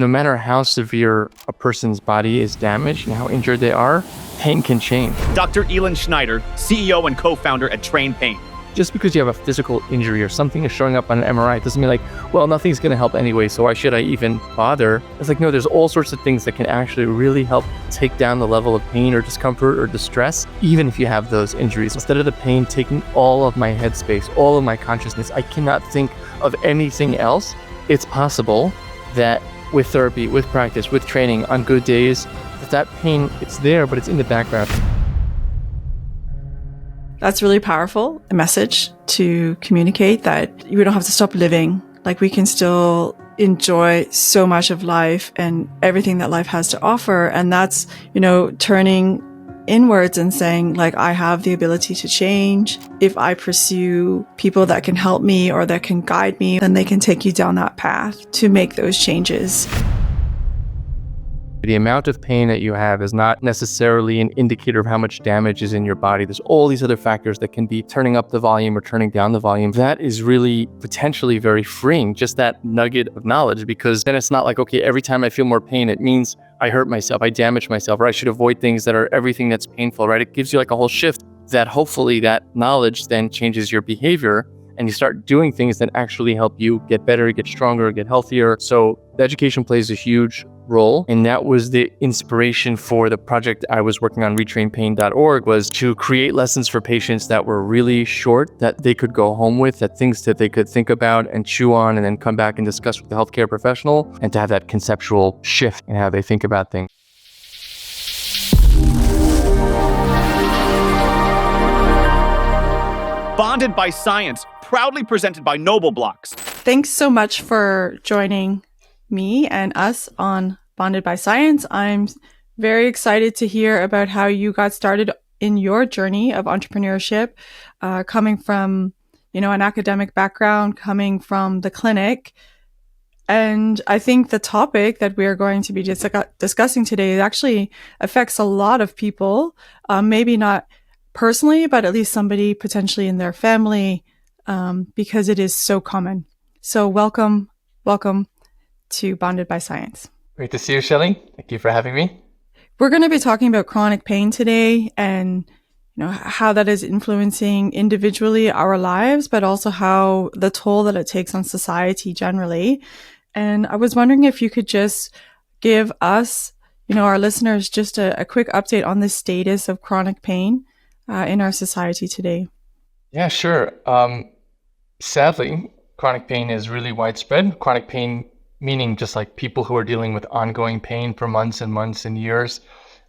No matter how severe a person's body is damaged and how injured they are, pain can change. Dr. Elan Schneider, CEO and co-founder at ReTrain Pain. Just because you have a physical injury or something is showing up on an MRI doesn't mean well, nothing's going to help anyway, so why should I even bother? It's no, there's all sorts of things that can actually really help take down the level of pain or discomfort or distress, even if you have those injuries. Instead of the pain taking all of my headspace, all of my consciousness, I cannot think of anything else. It's possible that with therapy, with practice, with training, on good days, that pain, it's there, but it's in the background. That's really powerful, a message to communicate that we don't have to stop living. We can still enjoy so much of life and everything that life has to offer. And that's, turning inwards and saying, I have the ability to change. If I pursue people that can help me or that can guide me, then they can take you down that path to make those changes. The amount of pain that you have is not necessarily an indicator of how much damage is in your body. There's all these other factors that can be turning up the volume or turning down the volume. That is really potentially very freeing, just that nugget of knowledge, because then it's not okay, every time I feel more pain, it means I hurt myself, I damage myself, or I should avoid things that are everything that's painful, right? It gives you a whole shift that hopefully that knowledge then changes your behavior and you start doing things that actually help you get better, get stronger, get healthier. So the education plays a huge role. And that was the inspiration for the project I was working on, ReTrainPain.org, was to create lessons for patients that were really short, that they could go home with, that things that they could think about and chew on and then come back and discuss with the healthcare professional, and to have that conceptual shift in how they think about things. Bonded by Science, proudly presented by Noble Blocks. Thanks so much for joining me and us on Bonded by Science. I'm very excited to hear about how you got started in your journey of entrepreneurship, coming from, an academic background, coming from the clinic. And I think the topic that we are going to be discussing today actually affects a lot of people, maybe not personally, but at least somebody potentially in their family, because it is so common. So welcome to Bonded by Science. Great to see you, Shelley. Thank you for having me. We're going to be talking about chronic pain today and how that is influencing individually our lives, but also how the toll that it takes on society generally. And I was wondering if you could just give us, our listeners, just a quick update on the status of chronic pain in our society today. Yeah, sure. Sadly, chronic pain is really widespread. Chronic pain meaning just people who are dealing with ongoing pain for months and months and years.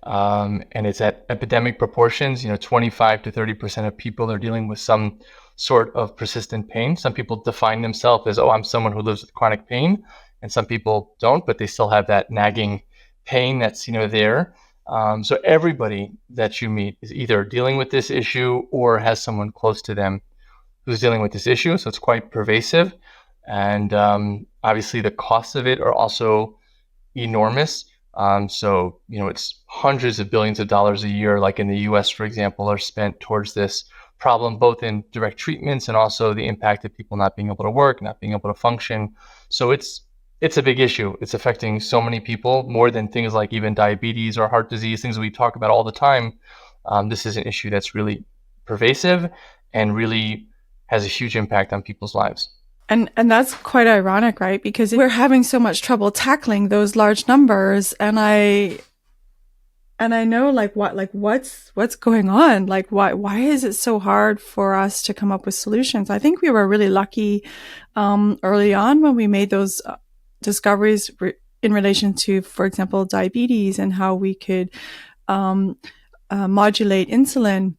And it's at epidemic proportions. 25 to 30% of people are dealing with some sort of persistent pain. Some people define themselves as, I'm someone who lives with chronic pain. And some people don't, but they still have that nagging pain that's, there. So everybody that you meet is either dealing with this issue or has someone close to them who's dealing with this issue. So it's quite pervasive. And obviously the costs of it are also enormous. So, it's hundreds of billions of dollars a year, in the US, for example, are spent towards this problem, both in direct treatments and also the impact of people not being able to work, not being able to function. So it's a big issue. It's affecting so many people, more than things like even diabetes or heart disease, things we talk about all the time. This is an issue that's really pervasive and really has a huge impact on people's lives. And that's quite ironic, right? Because we're having so much trouble tackling those large numbers. And I know what's going on? Why is it so hard for us to come up with solutions? I think we were really lucky early on when we made those discoveries in relation to, for example, diabetes and how we could modulate insulin.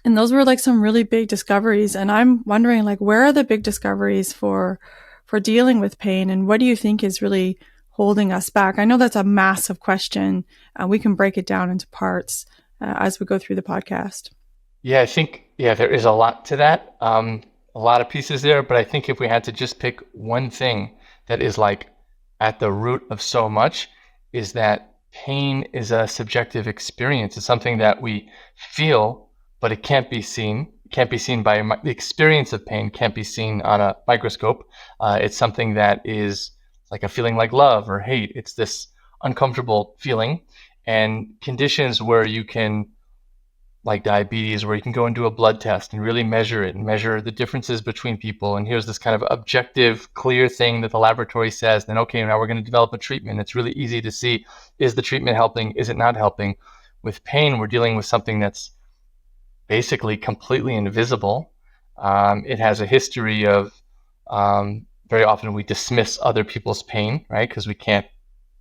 And those were some really big discoveries. And I'm wondering, where are the big discoveries for dealing with pain? And what do you think is really holding us back? I know that's a massive question. We can break it down into parts as we go through the podcast. Yeah, I think, there is a lot to that. A lot of pieces there. But I think if we had to just pick one thing that is at the root of so much, is that pain is a subjective experience. It's something that we feel, but it can't be seen. It can't be seen by the experience of pain. Can't be seen on a microscope. It's something that is like a feeling like love or hate. It's this uncomfortable feeling, and conditions where you can, like diabetes, where you can go and do a blood test and really measure it and measure the differences between people. And here's this kind of objective, clear thing that the laboratory says. Then, okay, now we're going to develop a treatment. It's really easy to see, is the treatment helping? Is it not helping? With pain, we're dealing with something that's basically completely invisible. It has a history of very often we dismiss other people's pain, right? Because we can't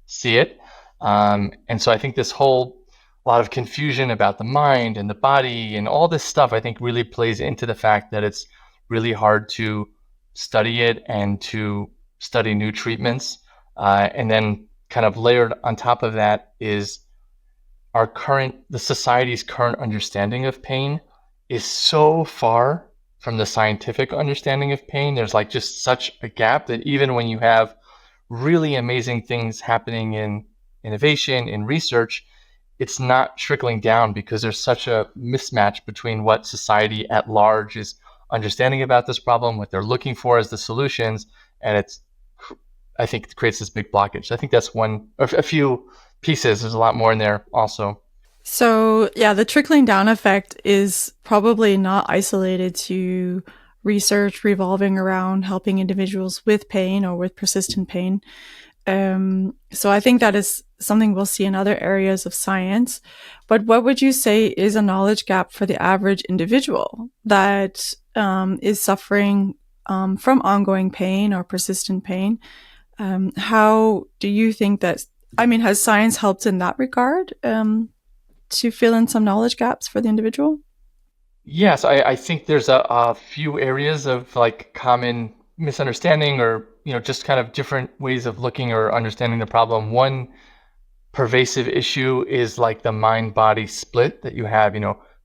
see it. And so I think this whole lot of confusion about the mind and the body and all this stuff, I think really plays into the fact that it's really hard to study it and to study new treatments. And then kind of layered on top of that is the society's current understanding of pain is so far from the scientific understanding of pain. There's like just such a gap that even when you have really amazing things happening in innovation, in research, it's not trickling down because there's such a mismatch between what society at large is understanding about this problem, what they're looking for as the solutions, and I think it creates this big blockage. I think that's a few pieces. There's a lot more in there also. So, yeah, the trickling down effect is probably not isolated to research revolving around helping individuals with pain or with persistent pain. So I think that is something we'll see in other areas of science. But what would you say is a knowledge gap for the average individual that is suffering from ongoing pain or persistent pain? How do you think has science helped in that regard to fill in some knowledge gaps for the individual? Yes, I think there's a few areas of like common misunderstanding or, just kind of different ways of looking or understanding the problem. One pervasive issue is like the mind-body split that you have,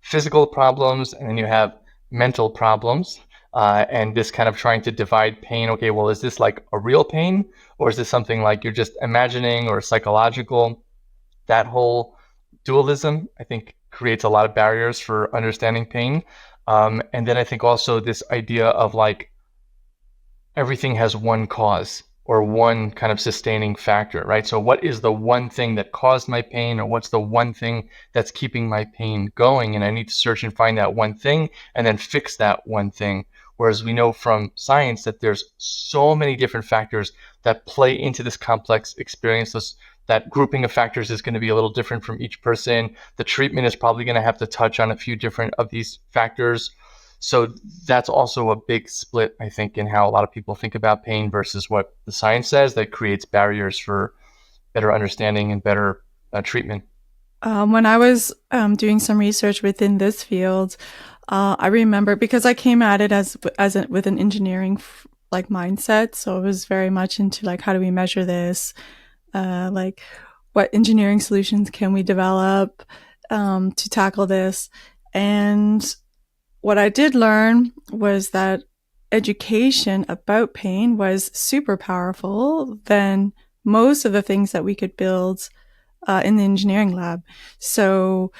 physical problems and then you have mental problems. And this kind of trying to divide pain. Okay, well, is this like a real pain or is this something like you're just imagining or psychological? That whole dualism, I think, creates a lot of barriers for understanding pain. And then I think also this idea of like everything has one cause or one kind of sustaining factor, right? So what is the one thing that caused my pain, or what's the one thing that's keeping my pain going? And I need to search and find that one thing and then fix that one thing. Whereas we know from science that there's so many different factors that play into this complex experience. That grouping of factors is going to be a little different from each person. The treatment is probably going to have to touch on a few different of these factors. So that's also a big split, I think, in how a lot of people think about pain versus what the science says. That creates barriers for better understanding and better treatment. When I was doing some research within this field, I remember because I came at it with an engineering like mindset, so it was very much into like how do we measure this, like what engineering solutions can we develop to tackle this. And what I did learn was that education about pain was super powerful than most of the things that we could build in the engineering lab. So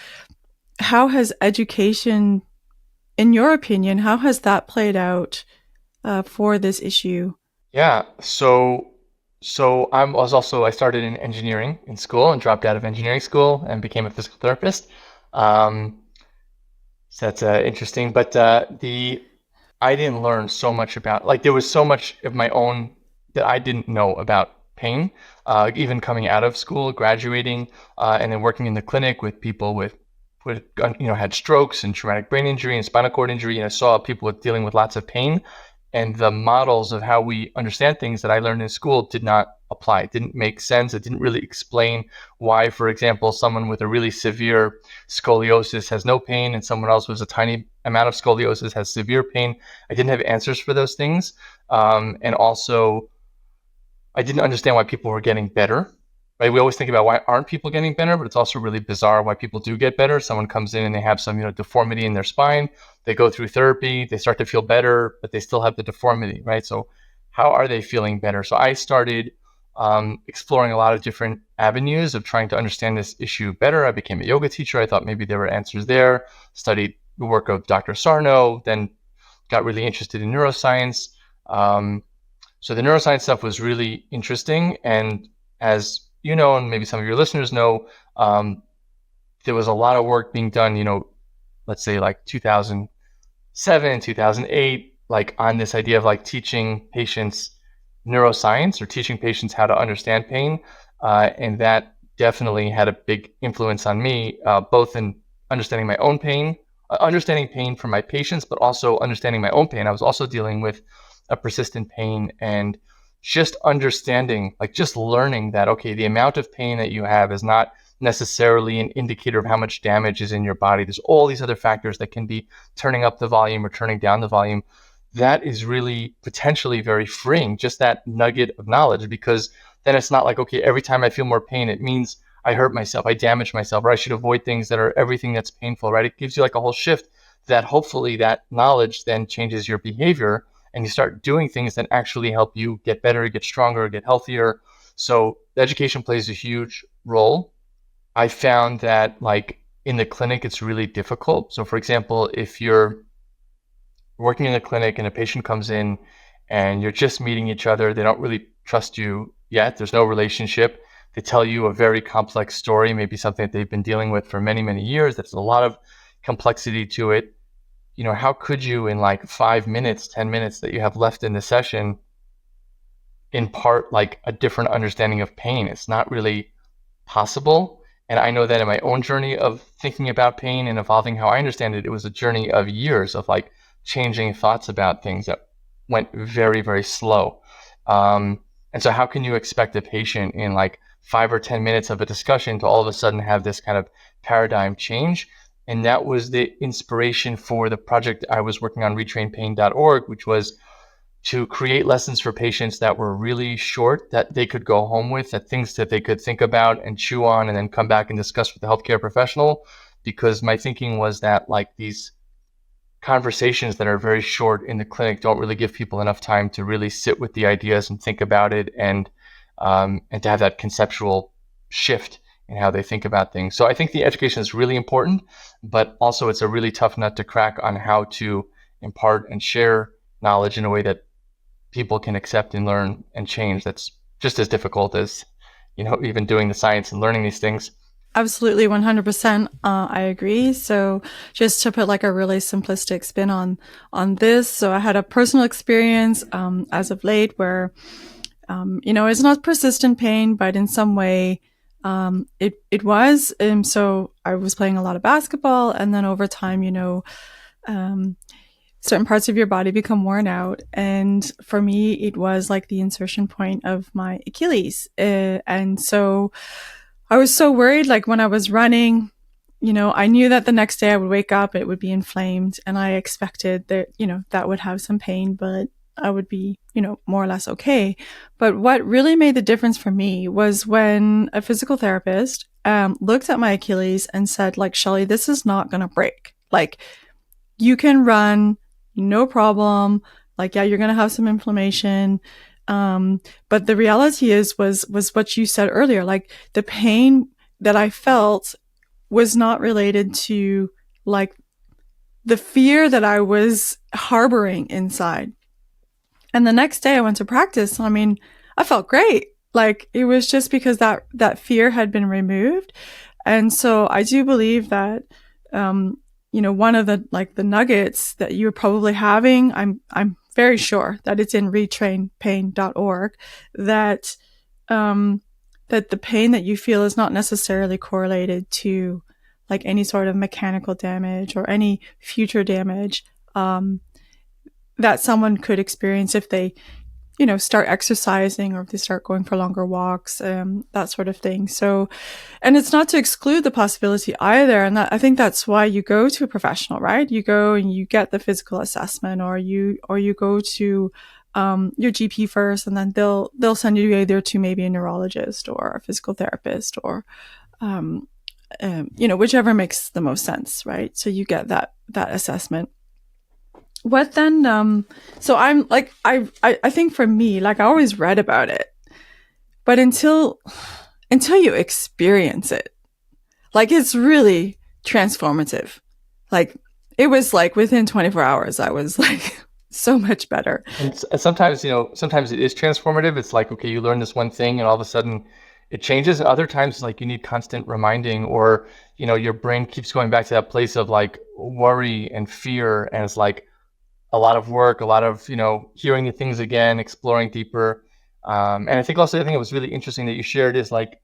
how has education, in your opinion, how has that played out for this issue? Yeah. So I started in engineering in school and dropped out of engineering school and became a physical therapist. So that's interesting. But I didn't learn so much about, like, there was so much of my own that I didn't know about pain, even coming out of school, graduating, and then working in the clinic with people with had strokes and traumatic brain injury and spinal cord injury. And I saw people dealing with lots of pain. And the models of how we understand things that I learned in school did not apply. It didn't make sense. It didn't really explain why, for example, someone with a really severe scoliosis has no pain and someone else with a tiny amount of scoliosis has severe pain. I didn't have answers for those things. And also, I didn't understand why people were getting better. Right? We always think about why aren't people getting better, but it's also really bizarre why people do get better. Someone comes in and they have some, deformity in their spine. They go through therapy, they start to feel better, but they still have the deformity, right? So how are they feeling better? So I started exploring a lot of different avenues of trying to understand this issue better. I became a yoga teacher. I thought maybe there were answers there. Studied the work of Dr. Sarno, then got really interested in neuroscience. So the neuroscience stuff was really interesting. And as you know, and maybe some of your listeners know, there was a lot of work being done, let's say like 2007, 2008, like on this idea of like teaching patients neuroscience or teaching patients how to understand pain. And that definitely had a big influence on me, both in understanding my own pain, understanding pain from my patients, but also understanding my own pain. I was also dealing with a persistent pain, and just understanding, like just learning that, okay, the amount of pain that you have is not necessarily an indicator of how much damage is in your body. There's all these other factors that can be turning up the volume or turning down the volume. That is really potentially very freeing, just that nugget of knowledge, because then it's not like, okay, every time I feel more pain, it means I hurt myself, I damage myself, or I should avoid things that are everything that's painful, right? It gives you like a whole shift that hopefully that knowledge then changes your behavior, and you start doing things that actually help you get better, get stronger, get healthier. So education plays a huge role. I found that like in the clinic, it's really difficult. So for example, if you're working in a clinic and a patient comes in and you're just meeting each other, they don't really trust you yet. There's no relationship. They tell you a very complex story, maybe something that they've been dealing with for many, many years. There's a lot of complexity to it. How could you in like 5 minutes, 10 minutes that you have left in the session impart like a different understanding of pain? It's not really possible. And I know that in my own journey of thinking about pain and evolving how I understand it, it was a journey of years of like changing thoughts about things that went very, very slow. And so how can you expect a patient in like 5 or 10 minutes of a discussion to all of a sudden have this kind of paradigm change? And that was the inspiration for the project I was working on, ReTrainPain.org, which was to create lessons for patients that were really short, that they could go home with, that things that they could think about and chew on and then come back and discuss with the healthcare professional. Because my thinking was that like these conversations that are very short in the clinic don't really give people enough time to really sit with the ideas and think about it, and to have that conceptual shift in how they think about things. So I think the education is really important, but also it's a really tough nut to crack on how to impart and share knowledge in a way that people can accept and learn and change. That's just as difficult as, even doing the science and learning these things. Absolutely, 100%. I agree. So just to put like a really simplistic spin on this. So I had a personal experience as of late where, it's not persistent pain, but in some way, it was. So I was playing a lot of basketball, and then over time, certain parts of your body become worn out. And for me, it was like the insertion point of my Achilles. And so I was so worried, like when I was running, I knew that the next day I would wake up, it would be inflamed, and I expected that, that would have some pain, but I would be, more or less okay. But what really made the difference for me was when a physical therapist looked at my Achilles and said, like, Shelly, this is not going to break. Like, you can run, no problem. Like, yeah, you're going to have some inflammation. But the reality was what you said earlier. Like, the pain that I felt was not related to like the fear that I was harboring inside. And the next day I went to practice. I mean, I felt great. Like, it was just because that fear had been removed. And so I do believe that, one of the nuggets that you're probably having, I'm very sure that it's in ReTrainPain.org, that, that the pain that you feel is not necessarily correlated to like any sort of mechanical damage or any future damage, that someone could experience if they, start exercising, or if they start going for longer walks, that sort of thing. So, and it's not to exclude the possibility either. And I think that's why you go to a professional, right? You go and you get the physical assessment, or you go to, your GP first, and then they'll send you either to maybe a neurologist or a physical therapist, or, whichever makes the most sense, right? So you get that assessment. What then? So I'm like, I think for me, like, I always read about it, but until you experience it, like, it's really transformative. Like, it was like within 24 hours, I was like so much better. And sometimes, sometimes it is transformative. It's like, okay, you learn this one thing and all of a sudden it changes. And other times, like you need constant reminding, or, your brain keeps going back to that place of like worry and fear. And it's like a lot of work, a lot of, hearing the things again, exploring deeper. And I think also, I think it was really interesting that you shared is like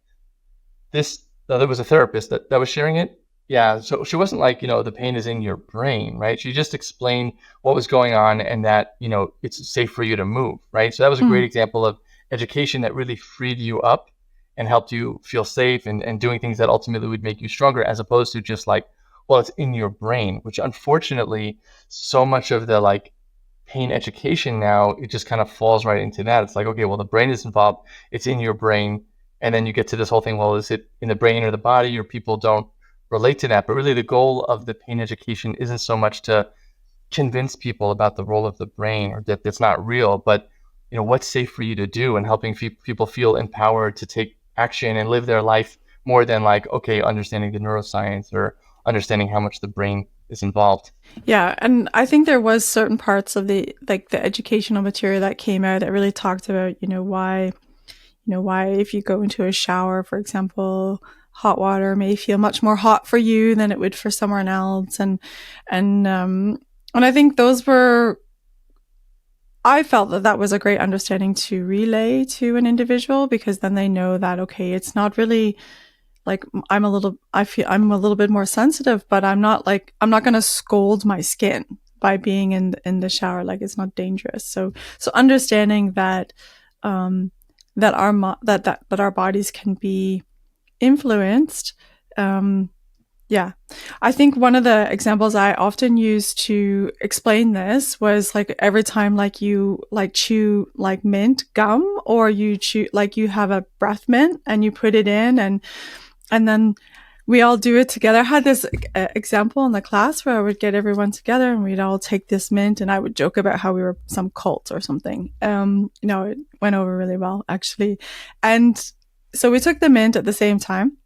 this, there was a therapist that was sharing it. Yeah. So she wasn't like, the pain is in your brain, right? She just explained what was going on and that, it's safe for you to move, right? So that was a great example of education that really freed you up and helped you feel safe and doing things that ultimately would make you stronger, as opposed to just like, well, it's in your brain, which unfortunately, so much of the like pain education now, it just kind of falls right into that. It's like, okay, well, the brain is involved, it's in your brain. And then you get to this whole thing, well, is it in the brain or the body? Or people don't relate to that. But really, the goal of the pain education isn't so much to convince people about the role of the brain or that it's not real, but what's safe for you to do, and helping people feel empowered to take action and live their life more than like, okay, understanding the neuroscience or understanding how much the brain is involved. Yeah, and I think there was certain parts of the educational material that came out that really talked about, why if you go into a shower, for example, hot water may feel much more hot for you than it would for someone else, and I think I felt that was a great understanding to relay to an individual, because then they know that, okay, it's not really like I'm a little bit more sensitive, but I'm not going to scold my skin by being in the shower. Like, it's not dangerous. So understanding that, that our bodies can be influenced. Yeah. I think one of the examples I often use to explain this was like every time like you like chew like mint gum, or you chew like you have a breath mint and you put it in, and then we all do it together. I had this example in the class where I would get everyone together and we'd all take this mint, and I would joke about how we were some cult or something. It went over really well, actually. And so we took the mint at the same time.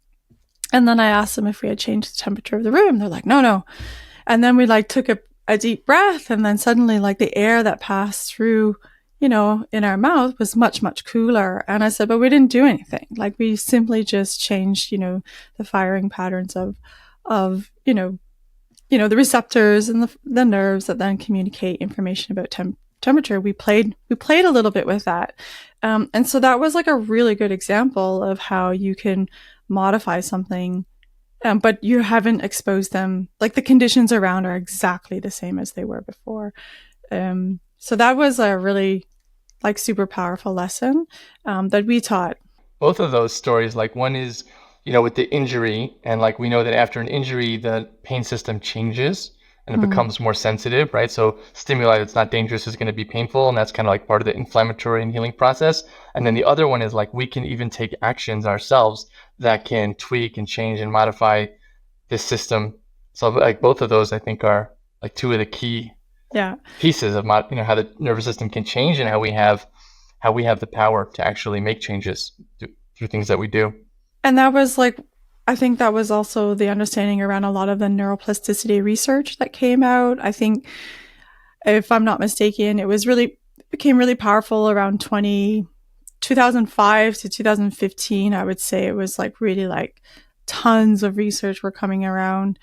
And then I asked them if we had changed the temperature of the room. They're like, no. And then we like took a deep breath, and then suddenly like the air that passed through, in our mouth was much, much cooler. And I said, but we didn't do anything. Like, we simply just changed, the firing patterns of, the receptors and the nerves that then communicate information about temperature. We played a little bit with that. And so that was like a really good example of how you can modify something, but you haven't exposed them. Like, the conditions around are exactly the same as they were before. So that was a really like super powerful lesson that we taught. Both of those stories, like one is, with the injury, and like we know that after an injury, the pain system changes and it becomes more sensitive, right? So stimuli that's not dangerous is going to be painful, and that's kind of like part of the inflammatory and healing process. And then the other one is like we can even take actions ourselves that can tweak and change and modify this system. So like both of those, I think, are like two of the key pieces of how the nervous system can change, and how we have the power to actually make changes through things that we do. And that was like, I think that was also the understanding around a lot of the neuroplasticity research that came out. I think, if I'm not mistaken, it became really powerful around 2005 to 2015. I would say it was like really like tons of research were coming around,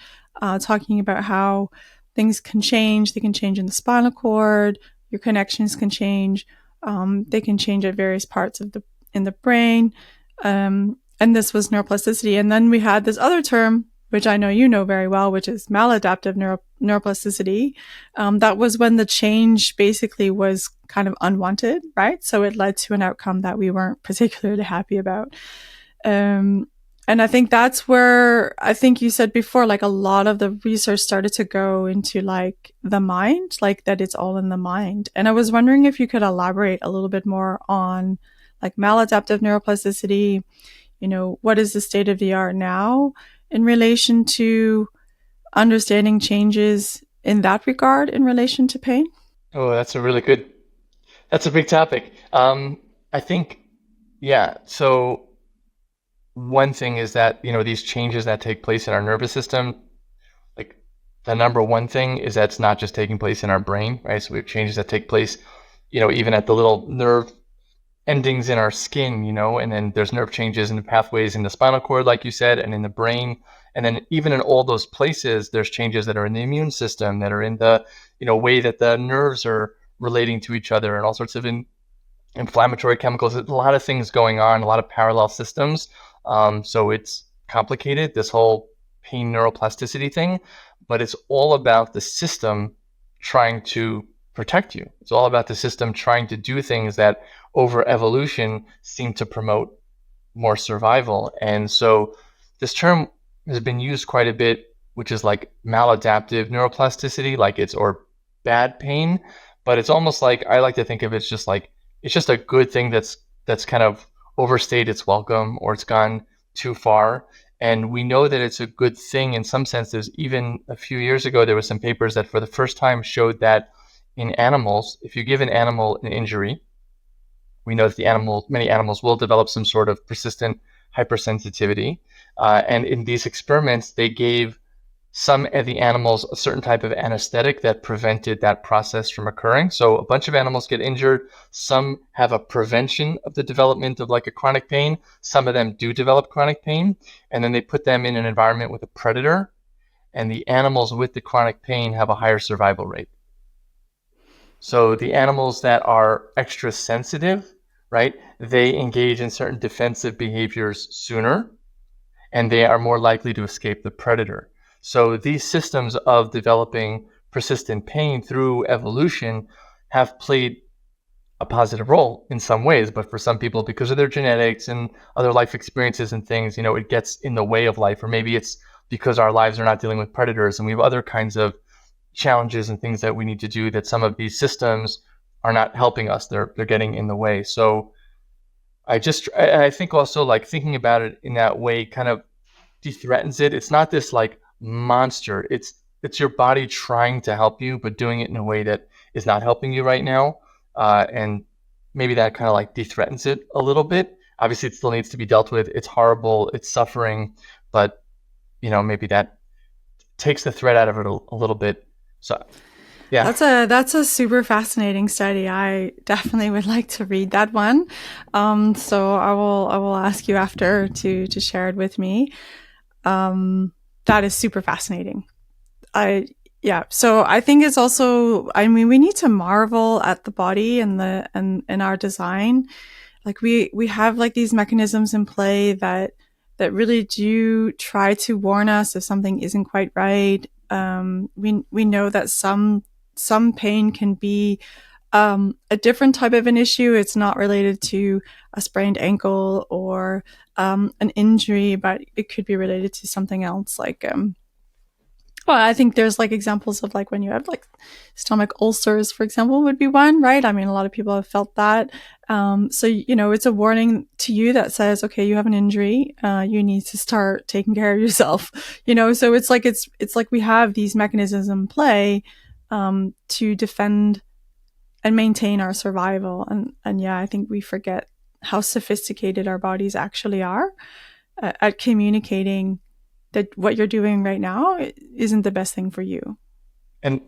talking about how things can change. They can change in the spinal cord. Your connections can change. They can change at various parts in the brain. And this was neuroplasticity. And then we had this other term, which I know you know very well, which is maladaptive neuroplasticity. That was when the change basically was kind of unwanted, right? So it led to an outcome that we weren't particularly happy about. And I think that's where, I think you said before, like a lot of the research started to go into like the mind, like that it's all in the mind. And I was wondering if you could elaborate a little bit more on like maladaptive neuroplasticity. What is the state of the art now in relation to understanding changes in that regard in relation to pain? Oh, that's a big topic. I think, yeah. So one thing is that, these changes that take place in our nervous system, like the number one thing is that it's not just taking place in our brain, right? So we have changes that take place, even at the little nerve endings in our skin, and then there's nerve changes in the pathways in the spinal cord, like you said, and in the brain. And then even in all those places, there's changes that are in the immune system, that are in the, way that the nerves are relating to each other, and all sorts of inflammatory chemicals. There's a lot of things going on, a lot of parallel systems. So it's complicated, this whole pain neuroplasticity thing, but it's all about the system trying to protect you. It's all about the system trying to do things that over evolution seem to promote more survival. And so this term has been used quite a bit, which is like maladaptive neuroplasticity, like it's or bad pain, but it's almost like I like to think of it as just like it's just a good thing that's kind of overstayed its welcome, or it's gone too far. And we know that it's a good thing in some sense. There's even a few years ago, there were some papers that for the first time showed that in animals, if you give an animal an injury, we know that many animals will develop some sort of persistent hypersensitivity. And in these experiments, they gave some of the animals a certain type of anesthetic that prevented that process from occurring. So a bunch of animals get injured. Some have a prevention of the development of like a chronic pain. Some of them do develop chronic pain. And then they put them in an environment with a predator. And the animals with the chronic pain have a higher survival rate. So the animals that are extra sensitive, right, they engage in certain defensive behaviors sooner, and they are more likely to escape the predator. So these systems of developing persistent pain through evolution have played a positive role in some ways, but for some people, because of their genetics and other life experiences and things, it gets in the way of life. Or maybe it's because our lives are not dealing with predators and we have other kinds of challenges and things that we need to do, that some of these systems are not helping us. They're getting in the way. So I think also like thinking about it in that way kind of de-threatens it. It's not this like monster. It's your body trying to help you, but doing it in a way that is not helping you right now. And maybe that kind of like de-threatens it a little bit. Obviously, it still needs to be dealt with. It's horrible. It's suffering, but maybe that takes the threat out of it a little bit. So, yeah. That's a super fascinating study. I definitely would like to read that one. So I will ask you after to share it with me. That is super fascinating. So I think it's also, we need to marvel at the body and our design. Like we have like these mechanisms in play that really do try to warn us if something isn't quite right. We know that some pain can be a different type of an issue. It's not related to a sprained ankle or an injury, but it could be related to something else. Like, I think there's like examples of like when you have like stomach ulcers, for example, would be one, right? A lot of people have felt that. So, it's a warning to you that says, okay, you have an injury. You need to start taking care of yourself, so it's like we have these mechanisms in play, to defend and maintain our survival. And yeah, I think we forget how sophisticated our bodies actually are at communicating that what you're doing right now isn't the best thing for you. And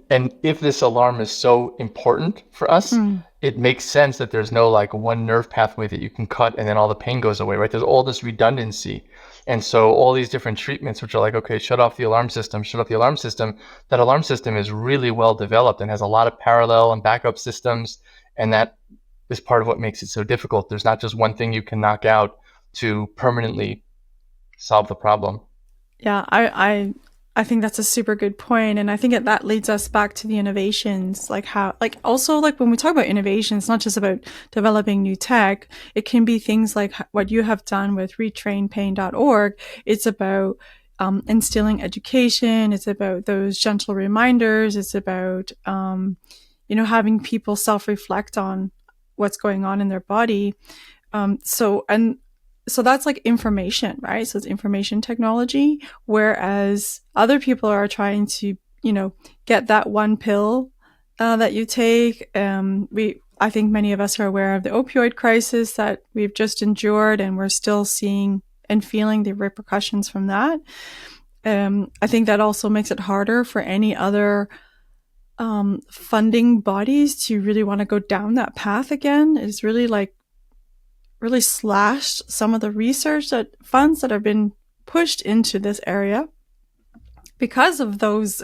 if this alarm is so important for us, it makes sense that there's no like one nerve pathway that you can cut and then all the pain goes away, right? There's all this redundancy. And so all these different treatments, which are like, okay, shut off the alarm system, that alarm system is really well developed and has a lot of parallel and backup systems. And that is part of what makes it so difficult. There's not just one thing you can knock out to permanently solve the problem. Yeah, I think that's a super good point. And I think that leads us back to the innovations, like how, like also like when we talk about innovation, it's not just about developing new tech. It can be things like what you have done with ReTrainPain.org. It's about instilling education. It's about those gentle reminders. It's about, having people self-reflect on what's going on in their body. So that's like information, right? So it's information technology, whereas other people are trying to, get that one pill that you take. I think many of us are aware of the opioid crisis that we've just endured, and we're still seeing and feeling the repercussions from that. I think that also makes it harder for any other funding bodies to really want to go down that path again. It's really really slashed some of the research that funds that have been pushed into this area because of those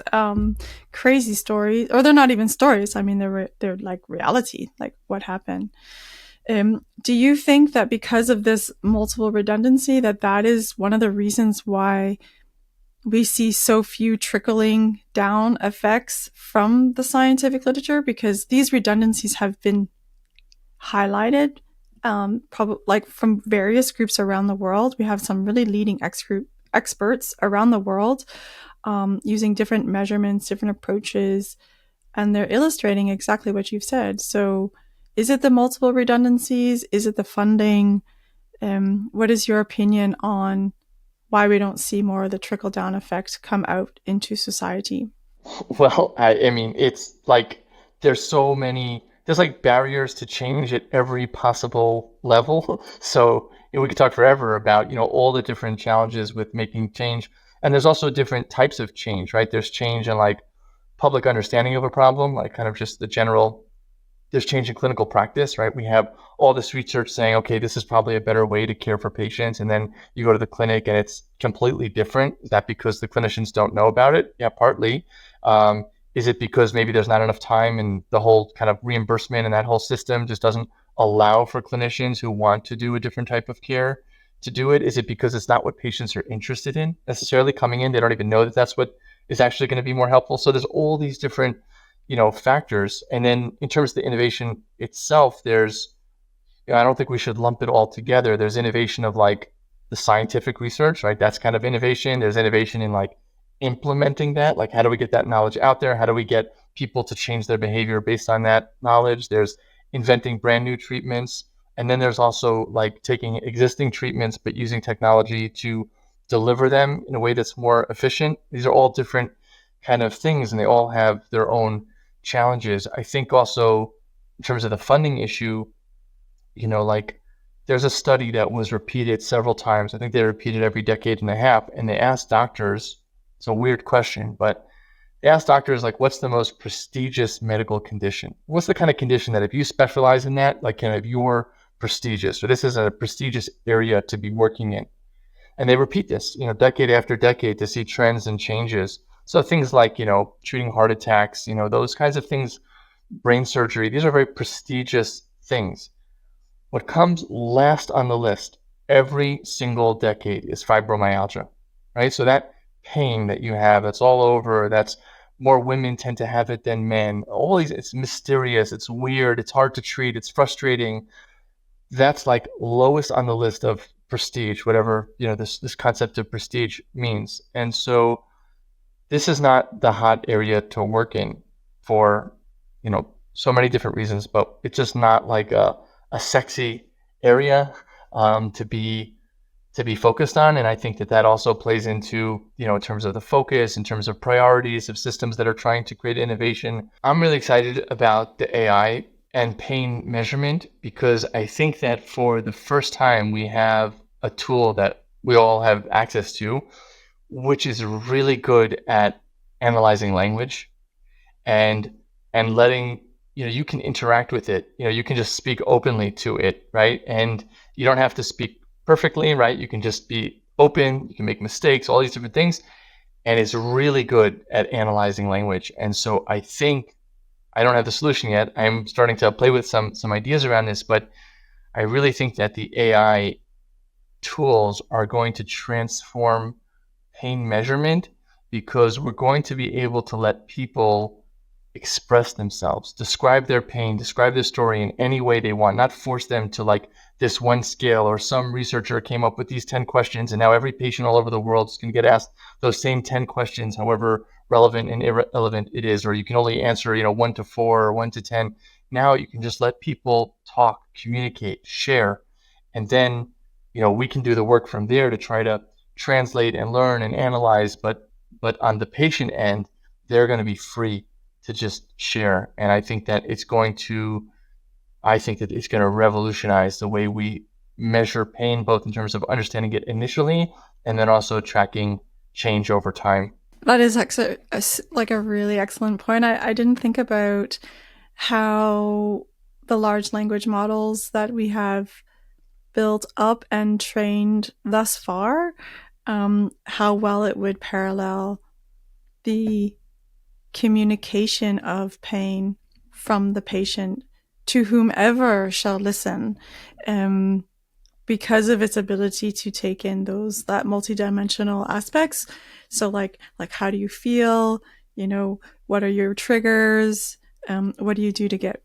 crazy stories, or they're not even stories. I mean, they're like reality, like what happened. Do you think that because of this multiple redundancy, that is one of the reasons why we see so few trickling down effects from the scientific literature? Because these redundancies have been highlighted, probably like from various groups around the world. We have some really leading experts around the world using different measurements, different approaches, and they're illustrating exactly what you've said. So is it the multiple redundancies? Is it the funding? What is your opinion on why we don't see more of the trickle-down effect come out into society? Well, I mean, it's like there's like barriers to change at every possible level. So we could talk forever about, all the different challenges with making change. And there's also different types of change, right? There's change in like public understanding of a problem, like kind of just the general. There's change in clinical practice, right? We have all this research saying, okay, this is probably a better way to care for patients. And then you go to the clinic and it's completely different. Is that because the clinicians don't know about it? Yeah, partly. Is it because maybe there's not enough time and the whole kind of reimbursement and that whole system just doesn't allow for clinicians who want to do a different type of care to do it? Is it because it's not what patients are interested in necessarily coming in? They don't even know that that's what is actually going to be more helpful. So there's all these different factors. And then in terms of the innovation itself, there's, I don't think we should lump it all together. There's innovation of like the scientific research, right? That's kind of innovation. There's innovation in like implementing that. Like, how do we get that knowledge out there? How do we get people to change their behavior based on that knowledge? There's inventing brand new treatments. And then there's also like taking existing treatments, but using technology to deliver them in a way that's more efficient. These are all different kind of things, and they all have their own challenges. I think also in terms of the funding issue, like there's a study that was repeated several times. I think they repeated every decade and a half, and they asked doctors, it's a weird question, but they asked doctors like, what's the most prestigious medical condition? What's the kind of condition that if you specialize in that, like kind of you're prestigious, or this is a prestigious area to be working in? And they repeat this, decade after decade to see trends and changes. So things like, treating heart attacks, those kinds of things, brain surgery, these are very prestigious things. What comes last on the list every single decade is fibromyalgia, right? So that pain that you have, that's all over, that's more women tend to have it than men. All these, it's mysterious, it's weird, it's hard to treat, it's frustrating. That's like lowest on the list of prestige, whatever, this concept of prestige means. And so this is not the hot area to work in for, so many different reasons, but it's just not like a sexy area to be focused on. And I think that also plays into, in terms of the focus, in terms of priorities of systems that are trying to create innovation. I'm really excited about the AI and pain measurement because I think that for the first time we have a tool that we all have access to, which is really good at analyzing language and letting, you can interact with it. You can just speak openly to it, right? And you don't have to speak perfectly, right? You can just be open, you can make mistakes, all these different things. And it's really good at analyzing language. And so I think, I don't have the solution yet. I'm starting to play with some ideas around this, but I really think that the AI tools are going to transform pain measurement because we're going to be able to let people express themselves, describe their pain, describe their story in any way they want, not force them to like this one scale, or some researcher came up with these 10 questions and now every patient all over the world is going to get asked those same 10 questions, however relevant and irrelevant it is, or you can only answer 1 to 4 or 1 to 10. Now you can just let people talk, communicate, share, and then we can do the work from there to try to translate and learn and analyze, but on the patient end, they're going to be free to just share. And I think that it's going to revolutionize the way we measure pain, both in terms of understanding it initially and then also tracking change over time. That is like a really excellent point. I didn't think about how the large language models that we have built up and trained thus far, how well it would parallel the communication of pain from the patient to whomever shall listen, because of its ability to take in that multidimensional aspects. So like how do you feel? What are your triggers? What do you do to get,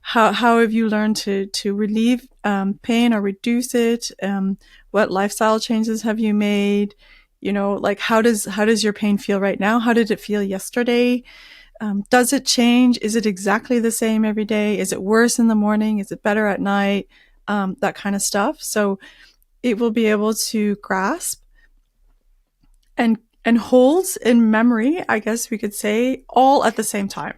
how have you learned to relieve pain or reduce it? What lifestyle changes have you made? Like how does your pain feel right now? How did it feel yesterday? Does it change? Is it exactly the same every day? Is it worse in the morning? Is it better at night? That kind of stuff. So it will be able to grasp and hold in memory, I guess we could say, all at the same time.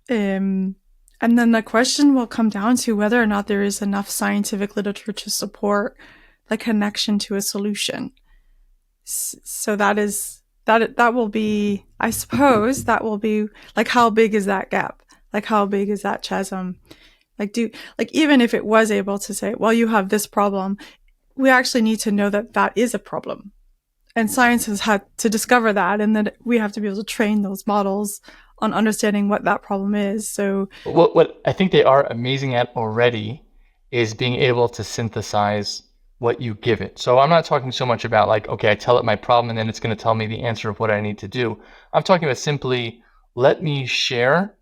And then the question will come down to whether or not there is enough scientific literature to support the connection to a solution. So that will be, I suppose, that will be like, how big is that gap? Like, how big is that chasm? Like, even if it was able to say, well, you have this problem, we actually need to know that that is a problem. And science has had to discover that, and then we have to be able to train those models on understanding what that problem is. So what I think they are amazing at already is being able to synthesize what you give it. So I'm not talking so much about like, okay, I tell it my problem and then it's going to tell me the answer of what I need to do. I'm talking about simply let me share,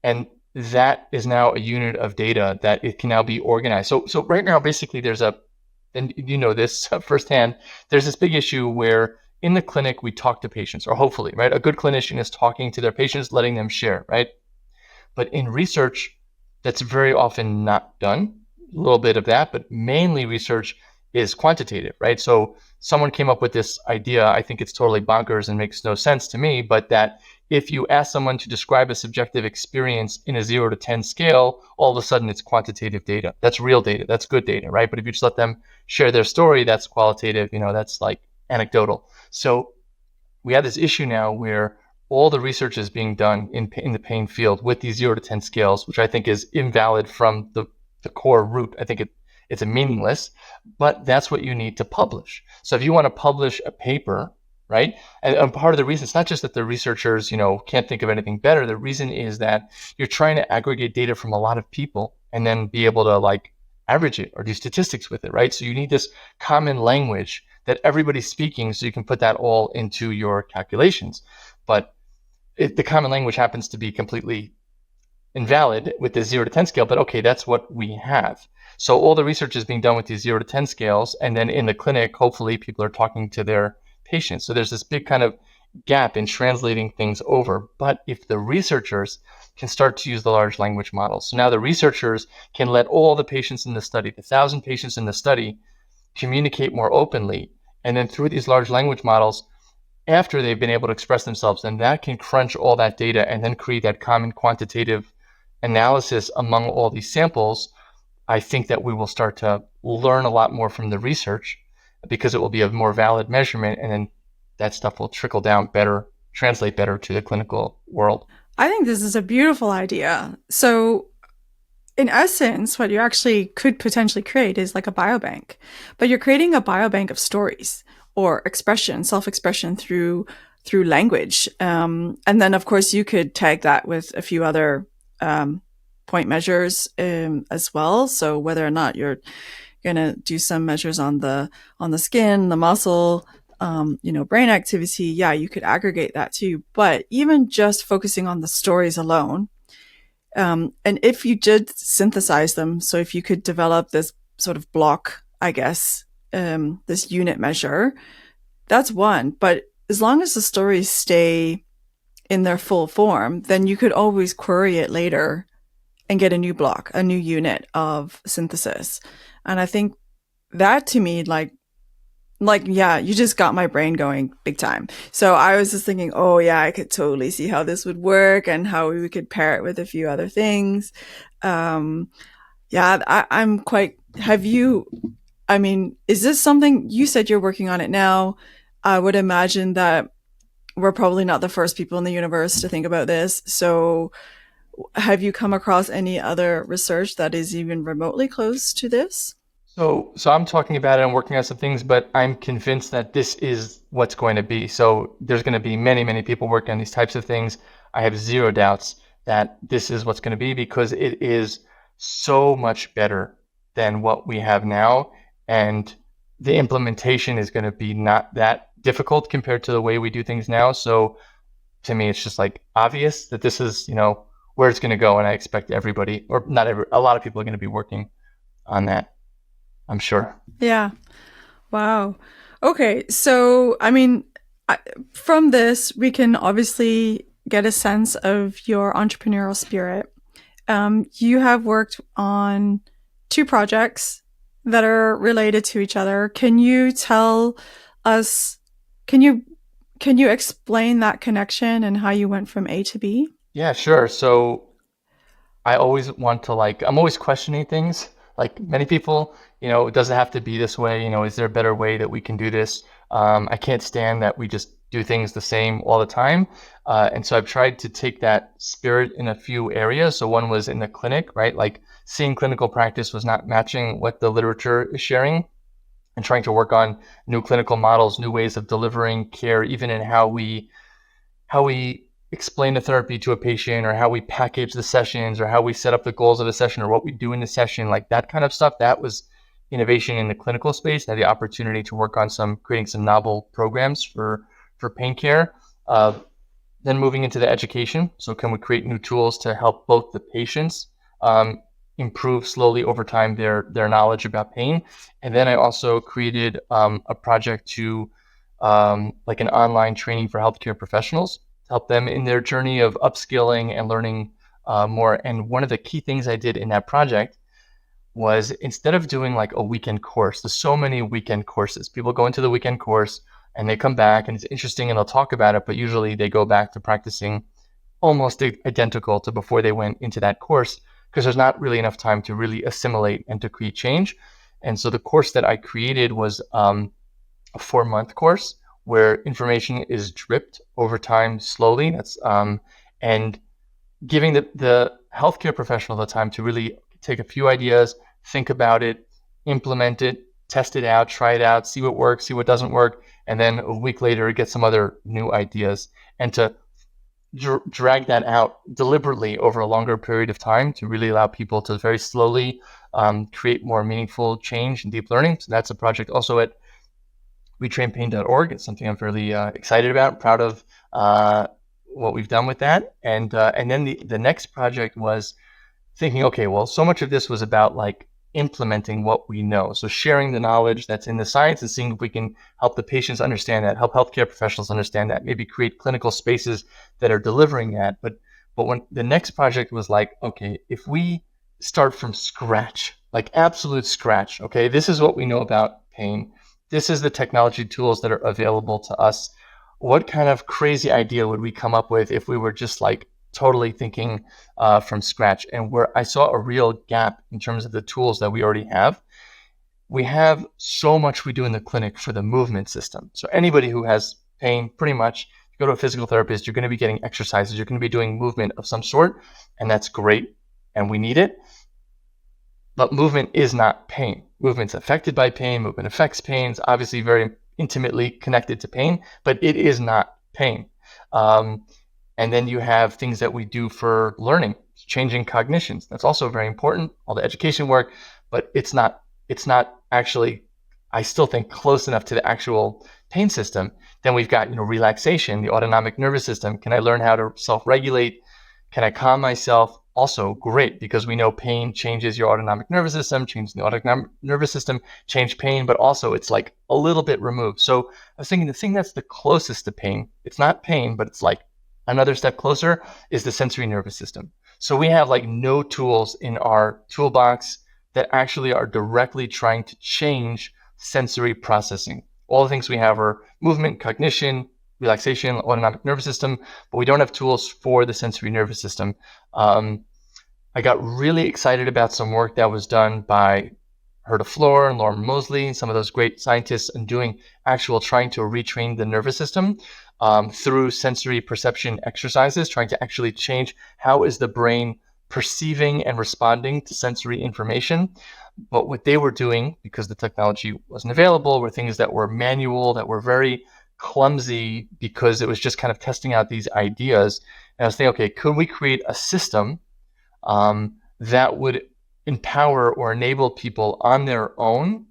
and that is now a unit of data that it can now be organized. So right now, basically, and you know this firsthand, there's this big issue where in the clinic, we talk to patients, or hopefully, right? A good clinician is talking to their patients, letting them share, right? But in research, that's very often not done. A little bit of that, but mainly research is quantitative, right? So someone came up with this idea. I think it's totally bonkers and makes no sense to me, but that if you ask someone to describe a subjective experience in a 0 to 10 scale, all of a sudden it's quantitative data. That's real data. That's good data, right? But if you just let them share their story, that's qualitative. That's like anecdotal. So we have this issue now where all the research is being done in the pain field with these 0 to 10 scales, which I think is invalid from the core root. I think it's a meaningless, but that's what you need to publish. So if you want to publish a paper, right? And part of the reason, it's not just that the researchers, can't think of anything better. The reason is that you're trying to aggregate data from a lot of people and then be able to like average it or do statistics with it, right? So you need this common language that everybody's speaking so you can put that all into your calculations. But the common language happens to be completely invalid with the 0 to 10 scale, but okay, that's what we have. So all the research is being done with these 0 to 10 scales, and then in the clinic, hopefully people are talking to their patients. So there's this big kind of gap in translating things over. But if the researchers can start to use the large language models, so now the researchers can let all the patients in the study, the 1,000 patients in the study, communicate more openly. And then through these large language models, after they've been able to express themselves, then that can crunch all that data and then create that common quantitative analysis among all these samples. I think that we will start to learn a lot more from the research because it will be a more valid measurement, and then that stuff will trickle down better, translate better to the clinical world. I think this is a beautiful idea. So in essence, what you actually could potentially create is like a biobank, but you're creating a biobank of stories or expression, self-expression through language. And then of course you could tag that with a few other point measures as well. So whether or not you're going to do some measures on the skin, the muscle, brain activity, you could aggregate that too. But even just focusing on the stories alone, and if you did synthesize them, so if you could develop this sort of block, I guess, this unit measure, that's one. But as long as the stories stay in their full form, then you could always query it later and get a new block, a new unit of synthesis. And I think that to me, you just got my brain going big time. So I was just thinking, I could totally see how this would work and how we could pair it with a few other things. I'm quite, is this something, you said you're working on it now. I would imagine that we're probably not the first people in the universe to think about this. So have you come across any other research that is even remotely close to this? So I'm talking about it and working on some things, but I'm convinced that this is what's going to be. So there's going to be many, many people working on these types of things. I have zero doubts that this is what's going to be because it is so much better than what we have now. And the implementation is going to be not that difficult compared to the way we do things now. So to me, it's just like obvious that this is, where it's going to go. And I expect everybody, or not every, a lot of people are going to be working on that, I'm sure. Yeah. Wow. Okay. So, I mean, from this, we can obviously get a sense of your entrepreneurial spirit. You have worked on 2 projects that are related to each other. Can you tell us, can you, can you explain that connection and how you went from A to B? Yeah, sure. So I always want to I'm always questioning things. Like many people, does it have to be this way? Is there a better way that we can do this? I can't stand that we just do things the same all the time. And so I've tried to take that spirit in a few areas. So one was in the clinic, right? Like seeing clinical practice was not matching what the literature is sharing and trying to work on new clinical models, new ways of delivering care, even in how we explain the therapy to a patient or how we package the sessions or how we set up the goals of the session or what we do in the session, like that kind of stuff. That was innovation in the clinical space. I had the opportunity to work on creating some novel programs for pain care. Then moving into the education. So can we create new tools to help both the patients improve slowly over time their knowledge about pain? And then I also created a project to like an online training for healthcare professionals to help them in their journey of upskilling and learning more. And one of the key things I did in that project was instead of doing like a weekend course, there's so many weekend courses. People go into the weekend course and they come back and it's interesting and they'll talk about it, but usually they go back to practicing almost identical to before they went into that course because there's not really enough time to really assimilate and to create change. And so the course that I created was a 4-month course where information is dripped over time slowly. That's and giving the healthcare professional the time to really take a few ideas, think about it, implement it, test it out, try it out, see what works, see what doesn't work, and then a week later get some other new ideas, and to drag that out deliberately over a longer period of time to really allow people to very slowly create more meaningful change and deep learning. So that's a project also at ReTrainPain.org. It's something I'm fairly excited about, proud of what we've done with that. And then the next project was thinking, okay, well, so much of this was about like implementing what we know. So sharing the knowledge that's in the science and seeing if we can help the patients understand that, help healthcare professionals understand that, maybe create clinical spaces that are delivering that. But when the next project was like, okay, if we start from scratch, like absolute scratch, okay, this is what we know about pain. This is the technology tools that are available to us. What kind of crazy idea would we come up with if we were just like totally thinking from scratch? And where I saw a real gap in terms of the tools that we already have. We have so much we do in the clinic for the movement system. So anybody who has pain, pretty much, you go to a physical therapist, you're going to be getting exercises, you're going to be doing movement of some sort, and that's great, and we need it. But movement is not pain. Movement's affected by pain, movement affects pain, it's obviously very intimately connected to pain, but it is not pain. And then you have things that we do for learning, changing cognitions. That's also very important, all the education work, but it's not actually, I still think, close enough to the actual pain system. Then we've got, relaxation, the autonomic nervous system. Can I learn how to self-regulate? Can I calm myself? Also great, because we know pain changes your autonomic nervous system, changes the autonomic nervous system, change pain, but also it's like a little bit removed. So I was thinking the thing that's the closest to pain, it's not pain, but it's like another step closer, is the sensory nervous system. So we have like no tools in our toolbox that actually are directly trying to change sensory processing. All the things we have are movement, cognition, relaxation, autonomic nervous system, but we don't have tools for the sensory nervous system. I got really excited about some work that was done by heard of Floor and Lorne Mosley and some of those great scientists and doing trying to retrain the nervous system through sensory perception exercises, trying to actually change how is the brain perceiving and responding to sensory information. But what they were doing, because the technology wasn't available, were things that were manual, that were very clumsy, because it was just kind of testing out these ideas. And I was thinking, okay, could we create a system that would empower or enable people on their own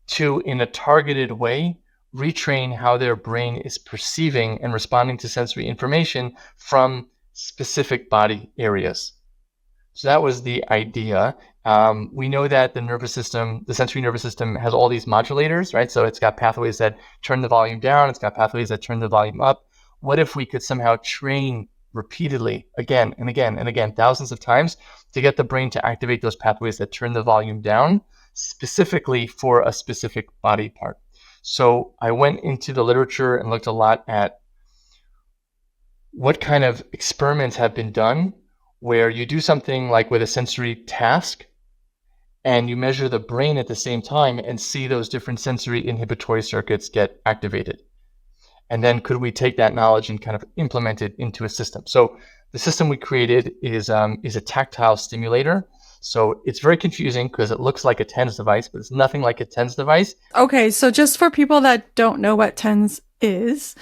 to, in a targeted way, retrain how their brain is perceiving and responding to sensory information from specific body areas. So that was the idea. We know that the sensory nervous system has all these modulators, right? So it's got pathways that turn the volume down. It's got pathways that turn the volume up. What if we could somehow train repeatedly, again and again and again, thousands of times, to get the brain to activate those pathways that turn the volume down, specifically for a specific body part? So I went into the literature and looked a lot at what kind of experiments have been done where you do something like with a sensory task and you measure the brain at the same time and see those different sensory inhibitory circuits get activated. And then could we take that knowledge and kind of implement it into a system? So the system we created is a tactile stimulator. So it's very confusing because it looks like a TENS device, but it's nothing like a TENS device. Okay, so just for people that don't know what TENS is,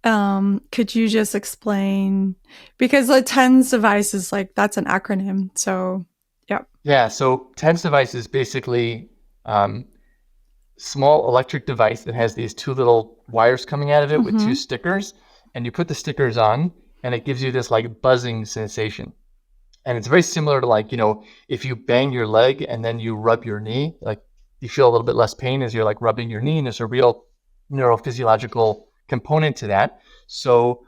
could you just explain? Because the TENS device is like, that's an acronym. So, yeah. Yeah, so TENS device is basically small electric device that has these two little wires coming out of it with two stickers, and you put the stickers on and it gives you this like buzzing sensation. And it's very similar to like, if you bang your leg and then you rub your knee, like you feel a little bit less pain as you're like rubbing your knee, and there's a real neurophysiological component to that. So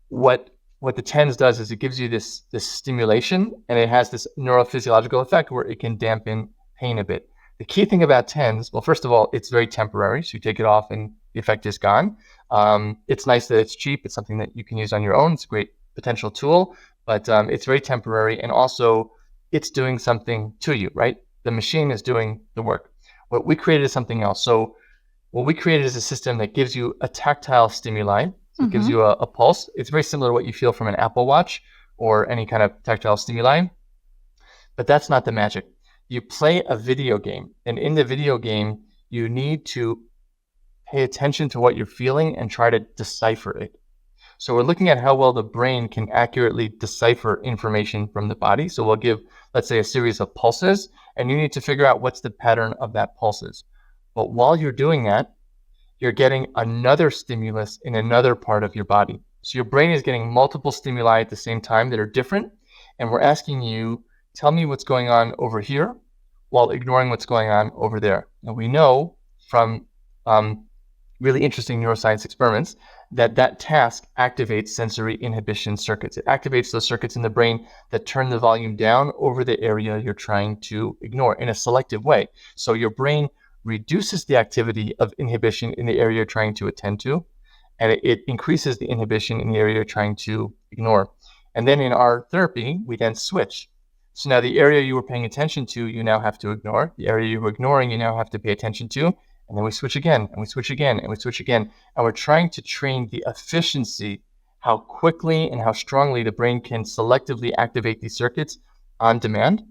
what the TENS does is it gives you this stimulation, and it has this neurophysiological effect where it can dampen pain a bit. The key thing about TENS, well, first of all, it's very temporary. So you take it off and the effect is gone. It's nice that it's cheap. It's something that you can use on your own. It's a great potential tool, but it's very temporary. And also it's doing something to you, right? The machine is doing the work. What we created is something else. So what we created is a system that gives you a tactile stimuli. So it gives you a pulse. It's very similar to what you feel from an Apple Watch or any kind of tactile stimuli. But that's not the magic. You play a video game, and in the video game, you need to pay attention to what you're feeling and try to decipher it. So we're looking at how well the brain can accurately decipher information from the body. So we'll give, let's say, a series of pulses, and you need to figure out what's the pattern of that pulses. But while you're doing that, you're getting another stimulus in another part of your body. So your brain is getting multiple stimuli at the same time that are different, and we're asking you, tell me what's going on over here while ignoring what's going on over there. And we know from really interesting neuroscience experiments that task activates sensory inhibition circuits. It activates those circuits in the brain that turn the volume down over the area you're trying to ignore in a selective way. So your brain reduces the activity of inhibition in the area you're trying to attend to, and it increases the inhibition in the area you're trying to ignore. And then in our therapy, we then switch. So now the area you were paying attention to, you now have to ignore. The area you were ignoring, you now have to pay attention to. And then we switch again, and we switch again, and we switch again. And we're trying to train the efficiency, how quickly and how strongly the brain can selectively activate these circuits on demand.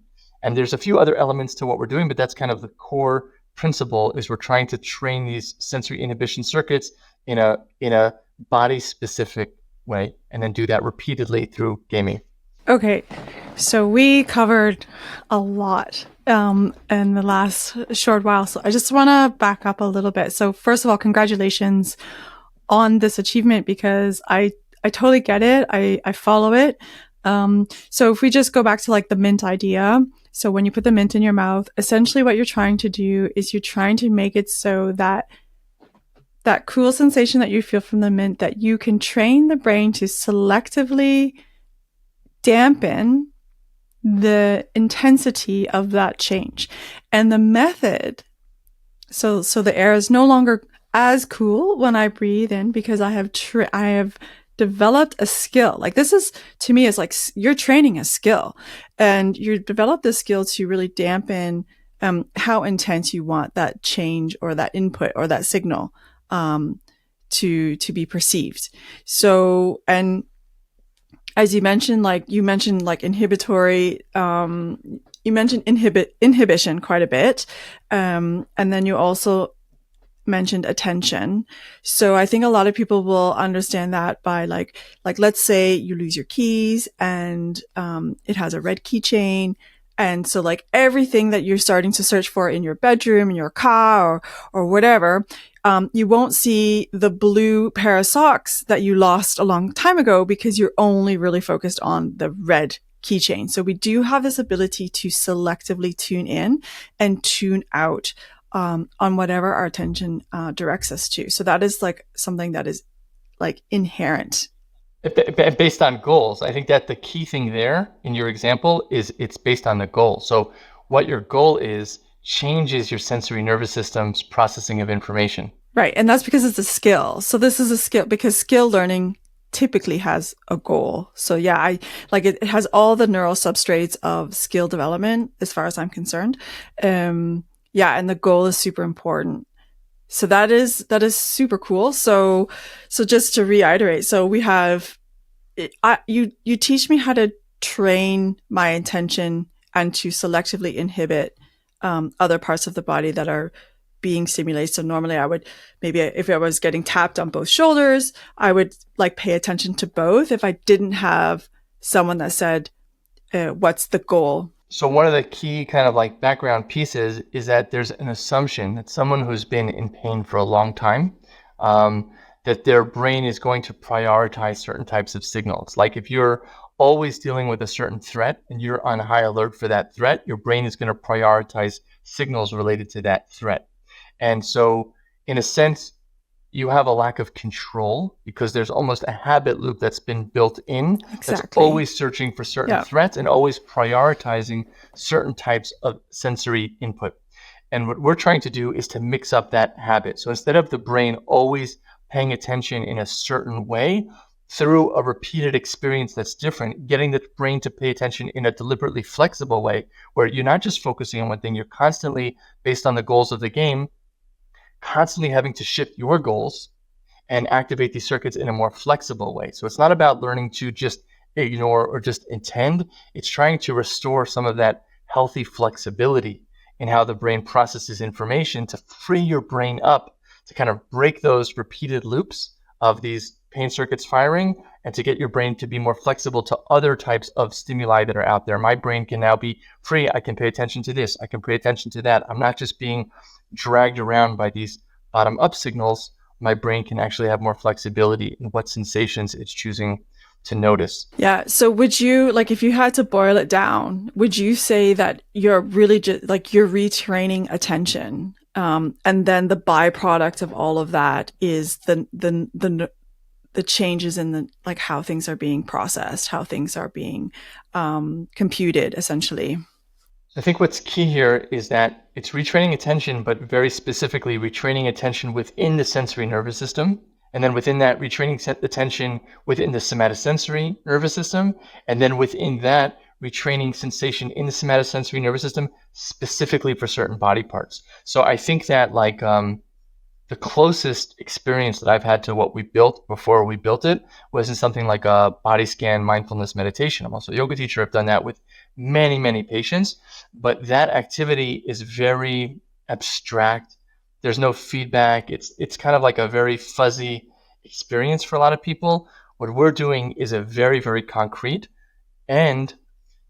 And there's a few other elements to what we're doing, but that's kind of the core principle, is we're trying to train these sensory inhibition circuits in a body-specific way, and then do that repeatedly through gaming. Okay, so we covered a lot in the last short while. So I just want to back up a little bit. So first of all, congratulations on this achievement, because I totally get it. I follow it. So if we just go back to like the mint idea. So when you put the mint in your mouth, essentially what you're trying to do is you're trying to make it so that that cool sensation that you feel from the mint, that you can train the brain to selectively dampen the intensity of that change. And the method, so the air is no longer as cool when I breathe in, because I have developed a skill. Like, this is, to me, is like you're training a skill, and you develop this skill to really dampen how intense you want that change or that input or that signal to be perceived. So, and as you mentioned inhibitory, you mentioned inhibition quite a bit. And then you also mentioned attention. So I think a lot of people will understand that by like let's say you lose your keys and it has a red keychain. And so like everything that you're starting to search for in your bedroom, in your car or whatever, you won't see the blue pair of socks that you lost a long time ago because you're only really focused on the red keychain. So we do have this ability to selectively tune in and tune out on whatever our attention directs us to. So that is like something that is like inherent. Based on goals. I think that the key thing there in your example is it's based on the goal. So what your goal is changes your sensory nervous system's processing of information. Right. And that's because it's a skill. So this is a skill because skill learning typically has a goal. So yeah, it has all the neural substrates of skill development as far as I'm concerned. Yeah, and the goal is super important. So that is super cool. So just to reiterate, so we have you teach me how to train my intention and to selectively inhibit other parts of the body that are being stimulated. So normally I would maybe if I was getting tapped on both shoulders, I would like pay attention to both if I didn't have someone that said, what's the goal? So one of the key kind of like background pieces is that there's an assumption that someone who's been in pain for a long time, that their brain is going to prioritize certain types of signals. Like if you're always dealing with a certain threat and you're on high alert for that threat, your brain is going to prioritize signals related to that threat. And so in a sense, you have a lack of control because there's almost a habit loop that's been built in. Exactly. That's always searching for certain threats and always prioritizing certain types of sensory input. And what we're trying to do is to mix up that habit. So instead of the brain always paying attention in a certain way, through a repeated experience that's different, getting the brain to pay attention in a deliberately flexible way, where you're not just focusing on one thing, you're constantly, based on the goals of the game, constantly having to shift your goals and activate these circuits in a more flexible way. So it's not about learning to just ignore or just intend. It's trying to restore some of that healthy flexibility in how the brain processes information to free your brain up to kind of break those repeated loops of these pain circuits firing and to get your brain to be more flexible to other types of stimuli that are out there. My brain can now be free. I can pay attention to this. I can pay attention to that. I'm not just being dragged around by these bottom-up signals. My brain can actually have more flexibility in what sensations it's choosing to notice. Yeah. So would you, like, if you had to boil it down, would you say that you're really just like you're retraining attention? And then the byproduct of all of that is the changes in the, like, how things are being processed, how things are being computed, essentially. I think what's key here is that it's retraining attention, but very specifically retraining attention within the sensory nervous system. And then within that, retraining attention within the somatosensory nervous system. And then within that, retraining sensation in the somatosensory nervous system specifically for certain body parts. So I think that like the closest experience that I've had to what we built before we built it was in something like a body scan mindfulness meditation. I'm also a yoga teacher. I've done that with many, many patients, but that activity is very abstract. There's no feedback. It's kind of like a very fuzzy experience for a lot of people. What we're doing is a very, very concrete, and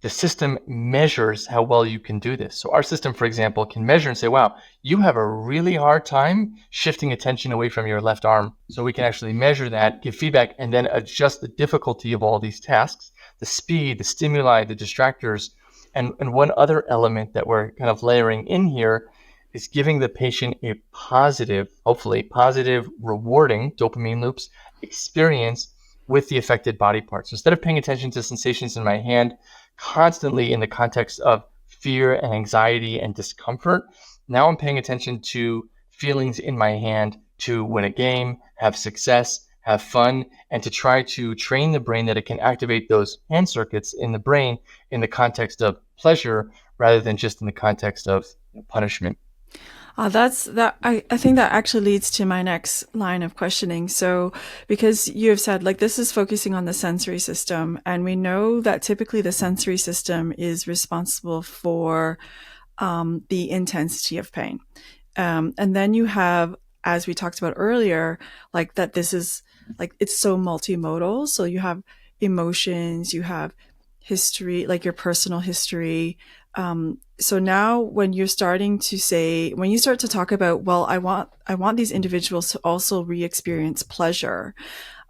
the system measures how well you can do this. So our system, for example, can measure and say, wow, you have a really hard time shifting attention away from your left arm. So we can actually measure that, give feedback, and then adjust the difficulty of all these tasks, the speed, the stimuli, the distractors. And one other element that we're kind of layering in here is giving the patient a positive, hopefully positive, rewarding dopamine loops experience with the affected body parts. So instead of paying attention to sensations in my hand constantly in the context of fear and anxiety and discomfort, now I'm paying attention to feelings in my hand to win a game, have success, have fun, and to try to train the brain that it can activate those hand circuits in the brain in the context of pleasure rather than just in the context of punishment. That's that. I think that actually leads to my next line of questioning. So, because you have said like this is focusing on the sensory system, and we know that typically the sensory system is responsible for the intensity of pain. And then you have, as we talked about earlier, like that this is like it's so multimodal. So you have emotions, you have history, like your personal history. So now when you're starting to say, when you start to talk about, well, I want these individuals to also re-experience pleasure.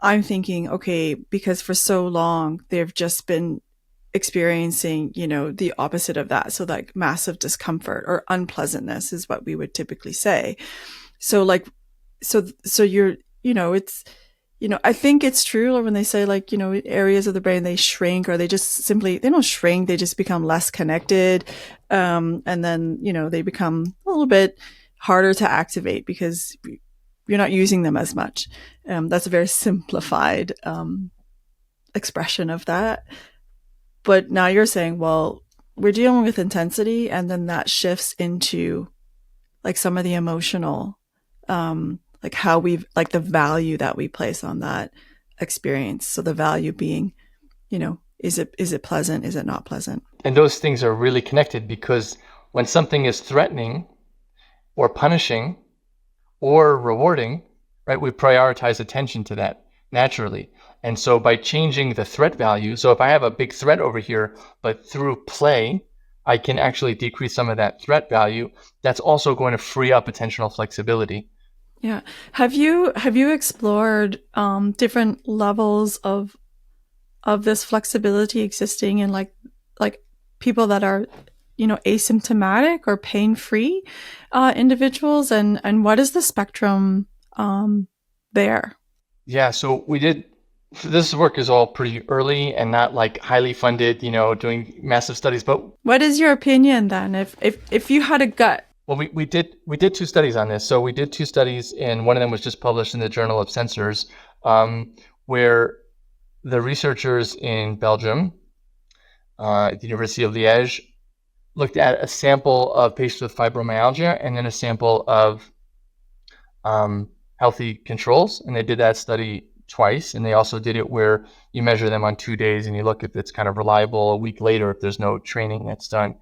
I'm thinking, okay, because for so long they've just been experiencing, the opposite of that. So like massive discomfort or unpleasantness is what we would typically say. So like, so you're, it's, I think it's true when they say like, areas of the brain, they shrink or they don't shrink. They just become less connected. And then, they become a little bit harder to activate because you're not using them as much. That's a very simplified, expression of that. But now you're saying, well, we're dealing with intensity and then that shifts into like some of the emotional, like how like the value that we place on that experience. So the value being, is it pleasant? Is it not pleasant? And those things are really connected because when something is threatening or punishing or rewarding, right, we prioritize attention to that naturally. And so by changing the threat value, so if I have a big threat over here, but through play, I can actually decrease some of that threat value, that's also going to free up attentional flexibility. Yeah. Have you explored different levels of this flexibility existing in like people that are, asymptomatic or pain-free individuals, and what is the spectrum there? Yeah, so we did. This work is all pretty early and not like highly funded, doing massive studies. But what is your opinion then? If you had a gut. Well, we did 2 studies on this. So we did 2 studies, and one of them was just published in the Journal of Sensors, where the researchers in Belgium, at the University of Liège, looked at a sample of patients with fibromyalgia and then a sample of healthy controls, and they did that study twice. And they also did it where you measure them on 2 days and you look if it's kind of reliable a week later if there's no training that's done.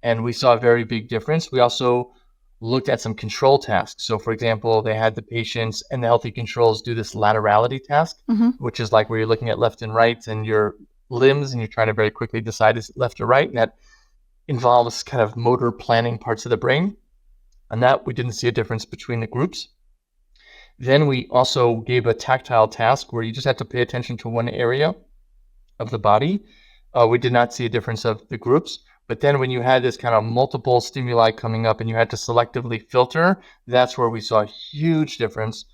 And we saw a very big difference. We also looked at some control tasks. So for example, they had the patients and the healthy controls do this laterality task, which is like where you're looking at left and right and your limbs and you're trying to very quickly decide is it left or right. And that involves kind of motor planning parts of the brain. And that we didn't see a difference between the groups. Then we also gave a tactile task where you just had to pay attention to one area of the body. We did not see a difference of the groups. But then when you had this kind of multiple stimuli coming up and you had to selectively filter, that's where we saw a huge difference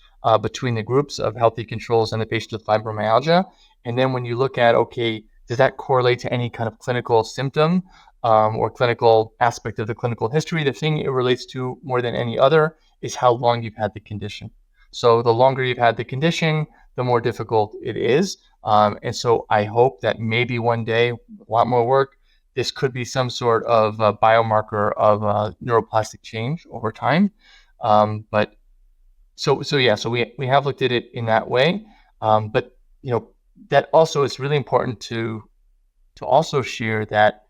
between the groups of healthy controls and the patients with fibromyalgia. And then when you look at, okay, does that correlate to any kind of clinical symptom or clinical aspect of the clinical history? The thing it relates to more than any other is how long you've had the condition. So the longer you've had the condition, the more difficult it is. And so I hope that maybe one day, a lot more work, this could be some sort of a biomarker of neuroplastic change over time. But so we have looked at it in that way. But that also is really important to also share that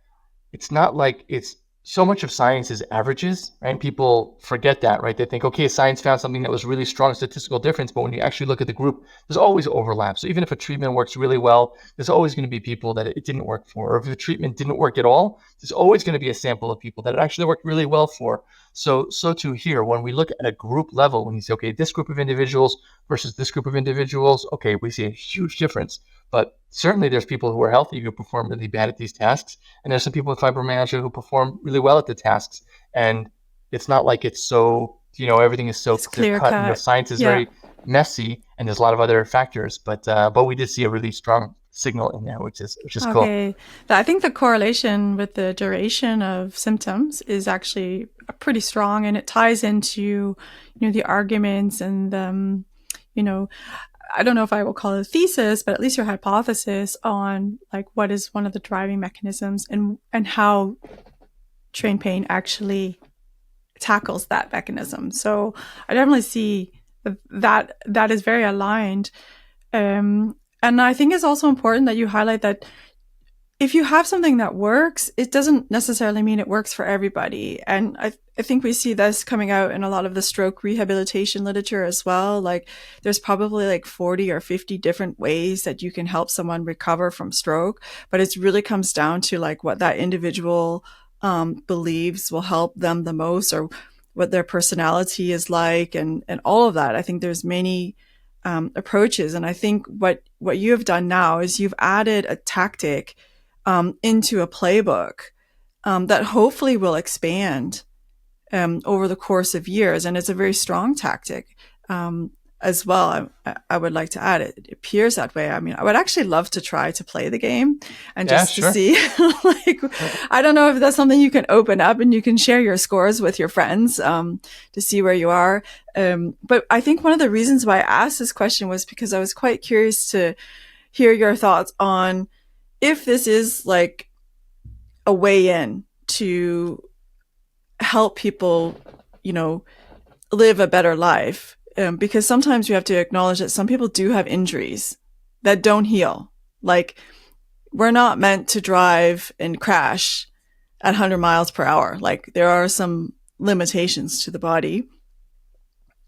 it's not like it's so much of science is averages, right? People forget that, right? They think, okay, science found something that was really strong statistical difference, but when you actually look at the group, there's always overlap. So even if a treatment works really well, there's always going to be people that it didn't work for. Or if the treatment didn't work at all, there's always going to be a sample of people that it actually worked really well for. So too here, when we look at a group level, when you say, okay, this group of individuals versus this group of individuals, okay, we see a huge difference. But certainly there's people who are healthy who perform really bad at these tasks. And there's some people with fibromyalgia who perform really well at the tasks. And it's not like it's so, everything is so clear cut. Science is very messy and there's a lot of other factors. But we did see a really strong signal in there, which is cool. Okay. I think the correlation with the duration of symptoms is actually pretty strong, and it ties into, the arguments and, I don't know if I will call it a thesis, but at least your hypothesis on like what is one of the driving mechanisms and how TrainPain actually tackles that mechanism. So I definitely see that is very aligned. And I think it's also important that you highlight that if you have something that works, it doesn't necessarily mean it works for everybody. And I think we see this coming out in a lot of the stroke rehabilitation literature as well. Like there's probably like 40 or 50 different ways that you can help someone recover from stroke, but it really comes down to like what that individual believes will help them the most, or what their personality is like, and all of that. I think there's many approaches. And I think what you have done now is you've added a tactic into a playbook that hopefully will expand over the course of years. And it's a very strong tactic as well. I would like to add, it appears that way. I mean, I would actually love to try to play the game and just to see, like, I don't know if that's something you can open up and you can share your scores with your friends to see where you are. But I think one of the reasons why I asked this question was because I was quite curious to hear your thoughts on if this is like a way in to help people, live a better life. Because sometimes you have to acknowledge that some people do have injuries that don't heal. Like we're not meant to drive and crash at 100 miles per hour. Like there are some limitations to the body.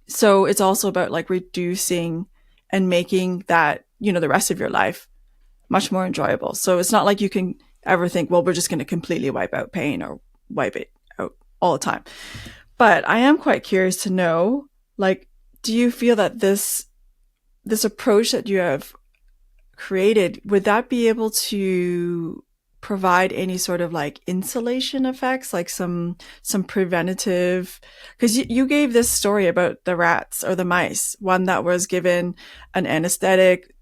So it's also about like reducing and making that, the rest of your life much more enjoyable. So it's not like you can ever think, well, we're just going to completely wipe out pain or wipe it out all the time. But I am quite curious to know, like, do you feel that this approach that you have created, would that be able to provide any sort of like insulation effects, like some preventative? Because you gave this story about the rats or the mice, one that was given an anesthetic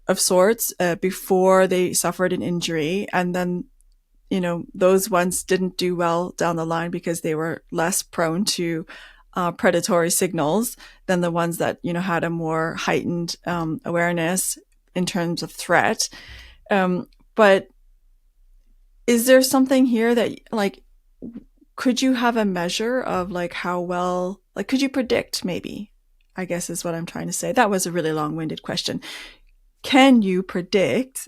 of sorts before they suffered an injury, and then those ones didn't do well down the line because they were less prone to predatory signals than the ones that had a more heightened awareness in terms of threat. But is there something here that like, could you have a measure of like how well, like, could you predict maybe, I guess is what I'm trying to say. That was a really long-winded question. Can you predict,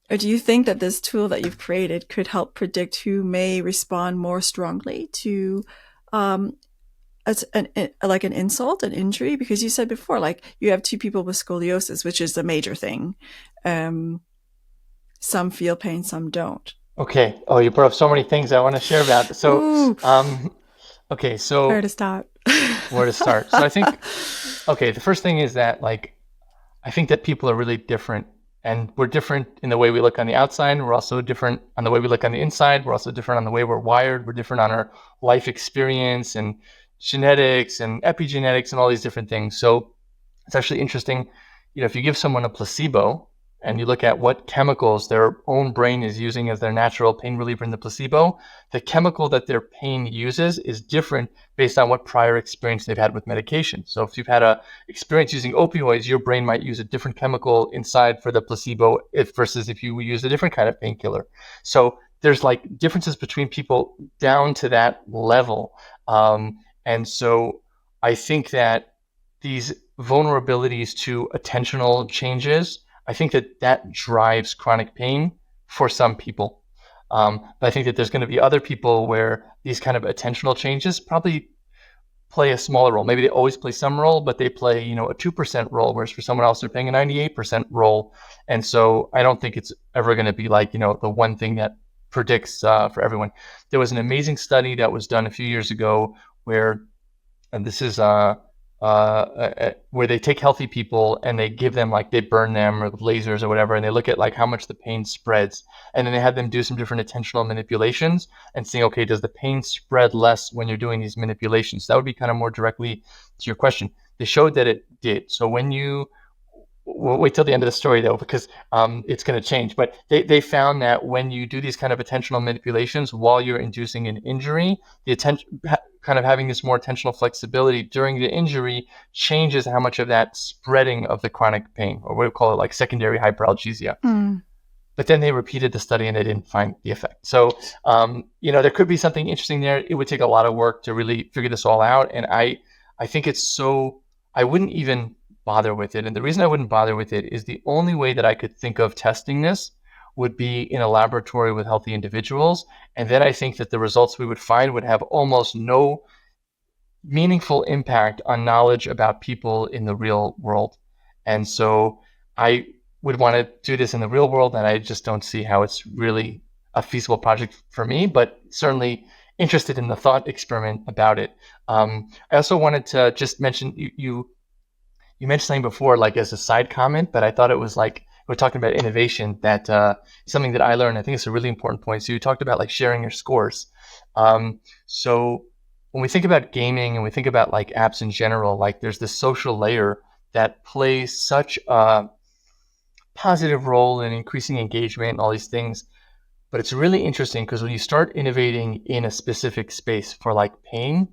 or do you think that this tool that you've created could help predict who may respond more strongly to like an insult, an injury? Because you said before, like you have two people with scoliosis, which is a major thing. Some feel pain, some don't. Okay. Oh, you brought up so many things I want to share about. So, okay. So where to start? Where to start? So I think, okay, the first thing is that like, I think that people are really different, and we're different in the way we look on the outside. We're also different on the way we look on the inside. We're also different on the way we're wired. We're different on our life experience and genetics and epigenetics and all these different things. So it's actually interesting, if you give someone a placebo and you look at what chemicals their own brain is using as their natural pain reliever in the placebo, the chemical that their pain uses is different based on what prior experience they've had with medication. So if you've had a experience using opioids, your brain might use a different chemical inside for the placebo versus if you use a different kind of painkiller. So there's like differences between people down to that level. And so I think that these vulnerabilities to attentional changes, I think that drives chronic pain for some people. But I think that there's going to be other people where these kind of attentional changes probably play a smaller role. Maybe they always play some role, but they play, a 2% role, whereas for someone else, they're playing a 98% role. And so I don't think it's ever going to be like, the one thing that predicts for everyone. There was an amazing study that was done a few years ago where, and this is where they take healthy people and they give them they burn them with lasers or whatever, and they look at how much the pain spreads, and then they had them do some different attentional manipulations and seeing, okay, does the pain spread less when you're doing these manipulations? That would be kind of more directly to your question. They showed that it did. So when you we'll wait till the end of the story though, because it's going to change. But they found that when you do these kind of attentional manipulations while you're inducing an injury, the attention kind of having this more attentional flexibility during the injury changes how much of that spreading of the chronic pain, or what we call it, secondary hyperalgesia. but then they repeated the study and they didn't find the effect. So, there could be something interesting there. It would take a lot of work to really figure this all out. And I think I wouldn't even bother with it. And the reason I wouldn't bother with it is the only way that I could think of testing this would be in a laboratory with healthy individuals. And then I think that the results we would find would have almost no meaningful impact on knowledge about people in the real world. And so I would want to do this in the real world, and I just don't see how it's really a feasible project for me, but certainly interested in the thought experiment about it. I also wanted to just mention, you mentioned something before, like as a side comment, but I thought it was like, we're talking about innovation, that something that I learned, I think it's a really important point. So you talked about like sharing your scores. So when we think about gaming and we think about like apps in general, like there's this social layer that plays such a positive role in increasing engagement and all these things. But it's really interesting because when you start innovating in a specific space for like pain,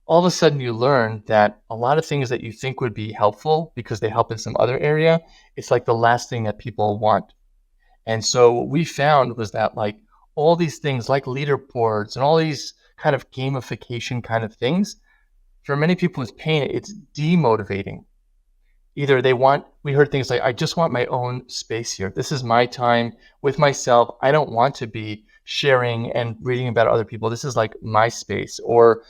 all of a sudden you learn that a lot of things that you think would be helpful because they help in some other area, it's like the last thing that people want. And so what we found was that like all these things like leaderboards and all these kind of gamification kind of things, for many people with pain, it's demotivating. Either we heard things like, I just want my own space here. This is my time with myself. I don't want to be sharing and reading about other people. This is like my space. Or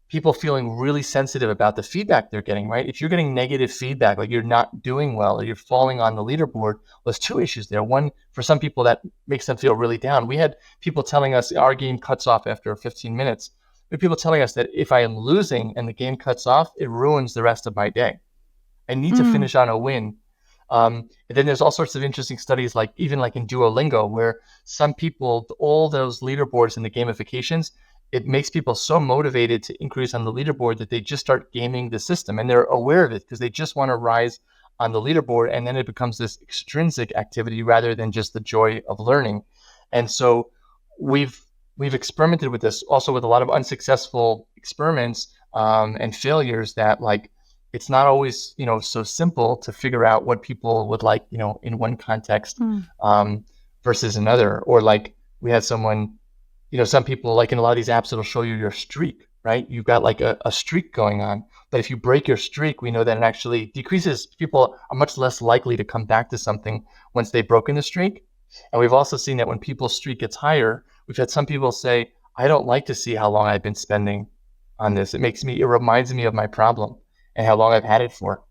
people feeling really sensitive about the feedback they're getting, right? If you're getting negative feedback, like you're not doing well or you're falling on the leaderboard, there's two issues there. One, for some people, that makes them feel really down. We had people telling us our game cuts off after 15 minutes. We had people telling us that if I am losing and the game cuts off, it ruins the rest of my day. I need to finish on a win. And then there's all sorts of interesting studies, like even like in Duolingo, where some people, all those leaderboards and the gamifications, it makes people so motivated to increase on the leaderboard that they just start gaming the system, and they're aware of it because they just want to rise on the leaderboard, and then it becomes this extrinsic activity rather than just the joy of learning. And so we've experimented with this also with a lot of unsuccessful experiments and failures, that like it's not always so simple to figure out what people would like in one context versus another. Or like we had someone, some people, like in a lot of these apps, it'll show you your streak, right? You've got like a streak going on. But if you break your streak, we know that it actually decreases. People are much less likely to come back to something once they've broken the streak. And we've also seen that when people's streak gets higher, we've had some people say, I don't like to see how long I've been spending on this. It reminds me of my problem and how long I've had it for.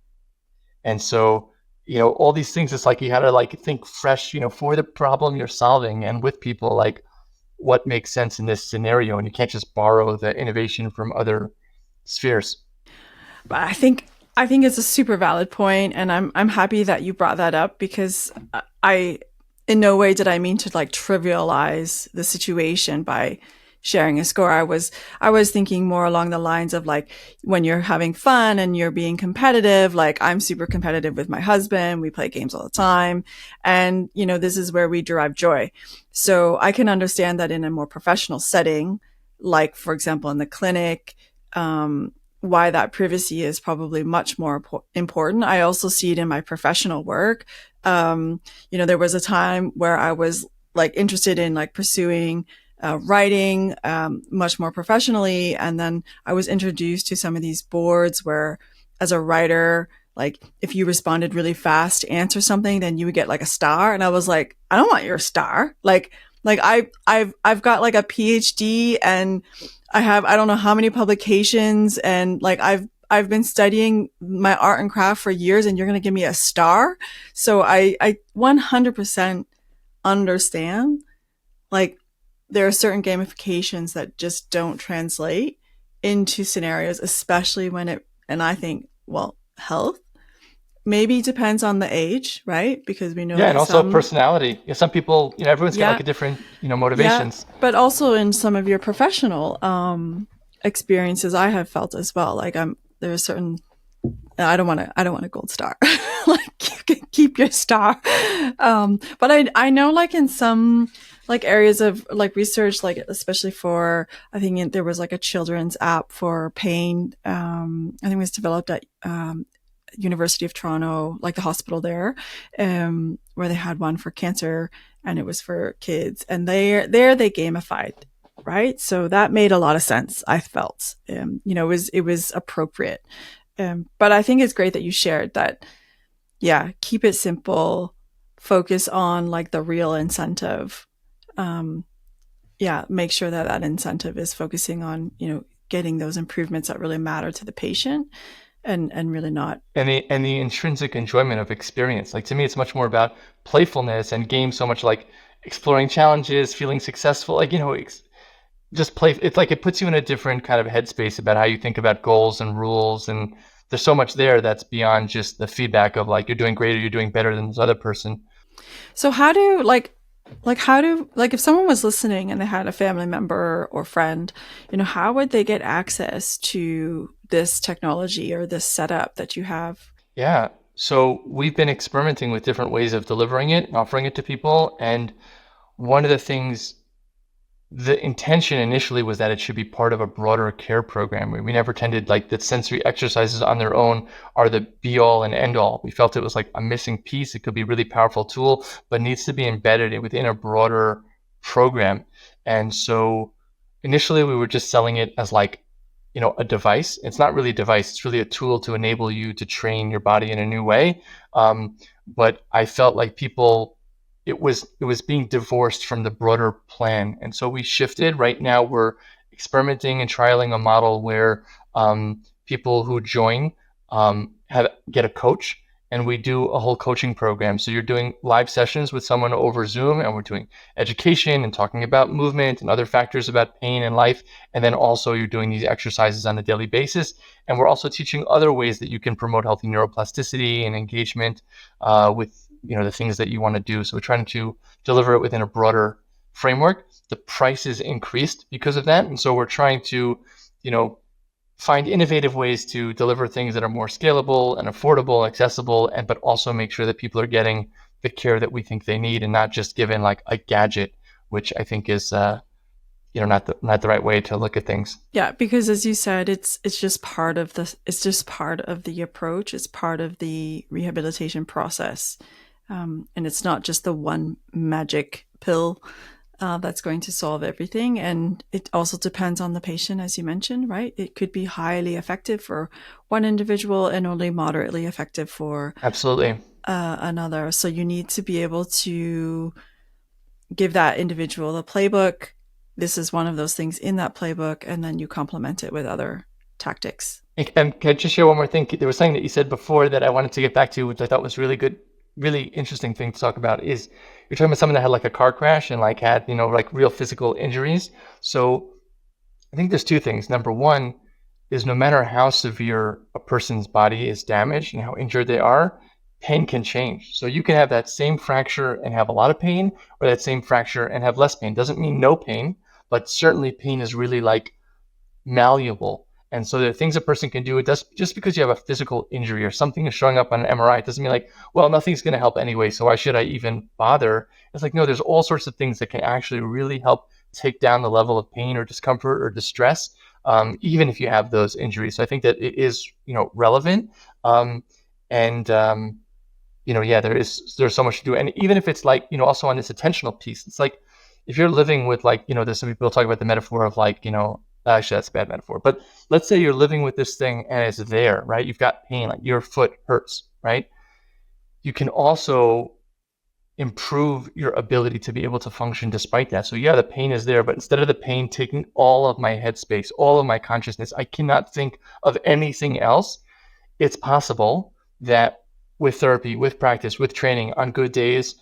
And so, all these things, it's like you had to like think fresh, for the problem you're solving and with people, like what makes sense in this scenario. And you can't just borrow the innovation from other spheres. But I think it's a super valid point, and I'm happy that you brought that up, because I in no way did I mean to like trivialize the situation by sharing a score. I was thinking more along the lines of like, when you're having fun and you're being competitive, like I'm super competitive with my husband. We play games all the time. And, this is where we derive joy. So I can understand that in a more professional setting, like for example, in the clinic, why that privacy is probably much more important. I also see it in my professional work. There was a time where I was like interested in like pursuing writing much more professionally. And then I was introduced to some of these boards where, as a writer, like if you responded really fast to answer something, then you would get like a star. And I was like, I don't want your star. Like I've got like a PhD, and I don't know how many publications, and like I've been studying my art and craft for years, and you're going to give me a star. So I 100% understand, like, there are certain gamifications that just don't translate into scenarios, especially and I think, health maybe depends on the age, right? Because we know Yeah, that and also personality. Some people, everyone's got like a different, motivations. Yeah, but also in some of your professional experiences, I have felt as well. Like there's certain, I don't want a gold star. Like you can keep your star. But I know like in some like areas of like research, like especially for, I think there was like a children's app for pain. I think it was developed at University of Toronto, like the hospital there, where they had one for cancer, and it was for kids, and they gamified, right? So that made a lot of sense. I felt, it was appropriate. But I think it's great that you shared that. Yeah, keep it simple. Focus on like the real incentive. Make sure that that incentive is focusing on getting those improvements that really matter to the patient, and really not. And the intrinsic enjoyment of experience. Like, to me, it's much more about playfulness, and games so much like exploring challenges, feeling successful. Like, just play. It's like it puts you in a different kind of headspace about how you think about goals and rules. And there's so much there that's beyond just the feedback of like, you're doing great or you're doing better than this other person. So how do like if someone was listening and they had a family member or friend, how would they get access to this technology or this setup that you have? Yeah. So we've been experimenting with different ways of delivering it and offering it to people. And one of the things, the intention initially was that it should be part of a broader care program. We never tended like that sensory exercises on their own are the be all and end all. We felt it was like a missing piece. It could be a really powerful tool, but needs to be embedded within a broader program. And so initially we were just selling it as like, a device. It's not really a device. It's really a tool to enable you to train your body in a new way. But I felt like it was being divorced from the broader plan. And so we shifted. Right now we're experimenting and trialing a model where people who join get a coach, and we do a whole coaching program. So you're doing live sessions with someone over Zoom, and we're doing education and talking about movement and other factors about pain and life. And then also you're doing these exercises on a daily basis. And we're also teaching other ways that you can promote healthy neuroplasticity and engagement with the things that you want to do. So we're trying to deliver it within a broader framework. The price is increased because of that. And so we're trying to, find innovative ways to deliver things that are more scalable and affordable, accessible, but also make sure that people are getting the care that we think they need, and not just given like a gadget, which I think is not the right way to look at things. Yeah, because as you said, it's just part of the approach. It's part of the rehabilitation process. And it's not just the one magic pill that's going to solve everything. And it also depends on the patient, as you mentioned, right? It could be highly effective for one individual and only moderately effective for Absolutely. Another. So you need to be able to give that individual the playbook. This is one of those things in that playbook, and then you complement it with other tactics. And can I just share one more thing? There was something that you said before that I wanted to get back to, which I thought was really good, really interesting thing to talk about. Is you're talking about someone that had like a car crash and like had like real physical injuries. So I think there's two things. Number one is, no matter how severe a person's body is damaged and how injured they are, pain can change. So you can have that same fracture and have a lot of pain, or that same fracture and have less pain. Doesn't mean no pain, but certainly pain is really like malleable. And so there are things a person can do. It does, just because you have a physical injury or something is showing up on an MRI, it doesn't mean like, well, nothing's going to help anyway, so why should I even bother? It's like, no, there's all sorts of things that can actually really help take down the level of pain or discomfort or distress, even if you have those injuries. So I think that it is, relevant. There's so much to do. And even if it's like, also on this attentional piece, it's like, if you're living with like, there's some people talk about the metaphor of like, actually that's a bad metaphor, but let's say you're living with this thing and it's there, right? You've got pain, like your foot hurts, right? You can also improve your ability to be able to function despite that. So yeah, the pain is there, but instead of the pain taking all of my headspace, all of my consciousness, I cannot think of anything else. It's possible that with therapy, with practice, with training, on good days,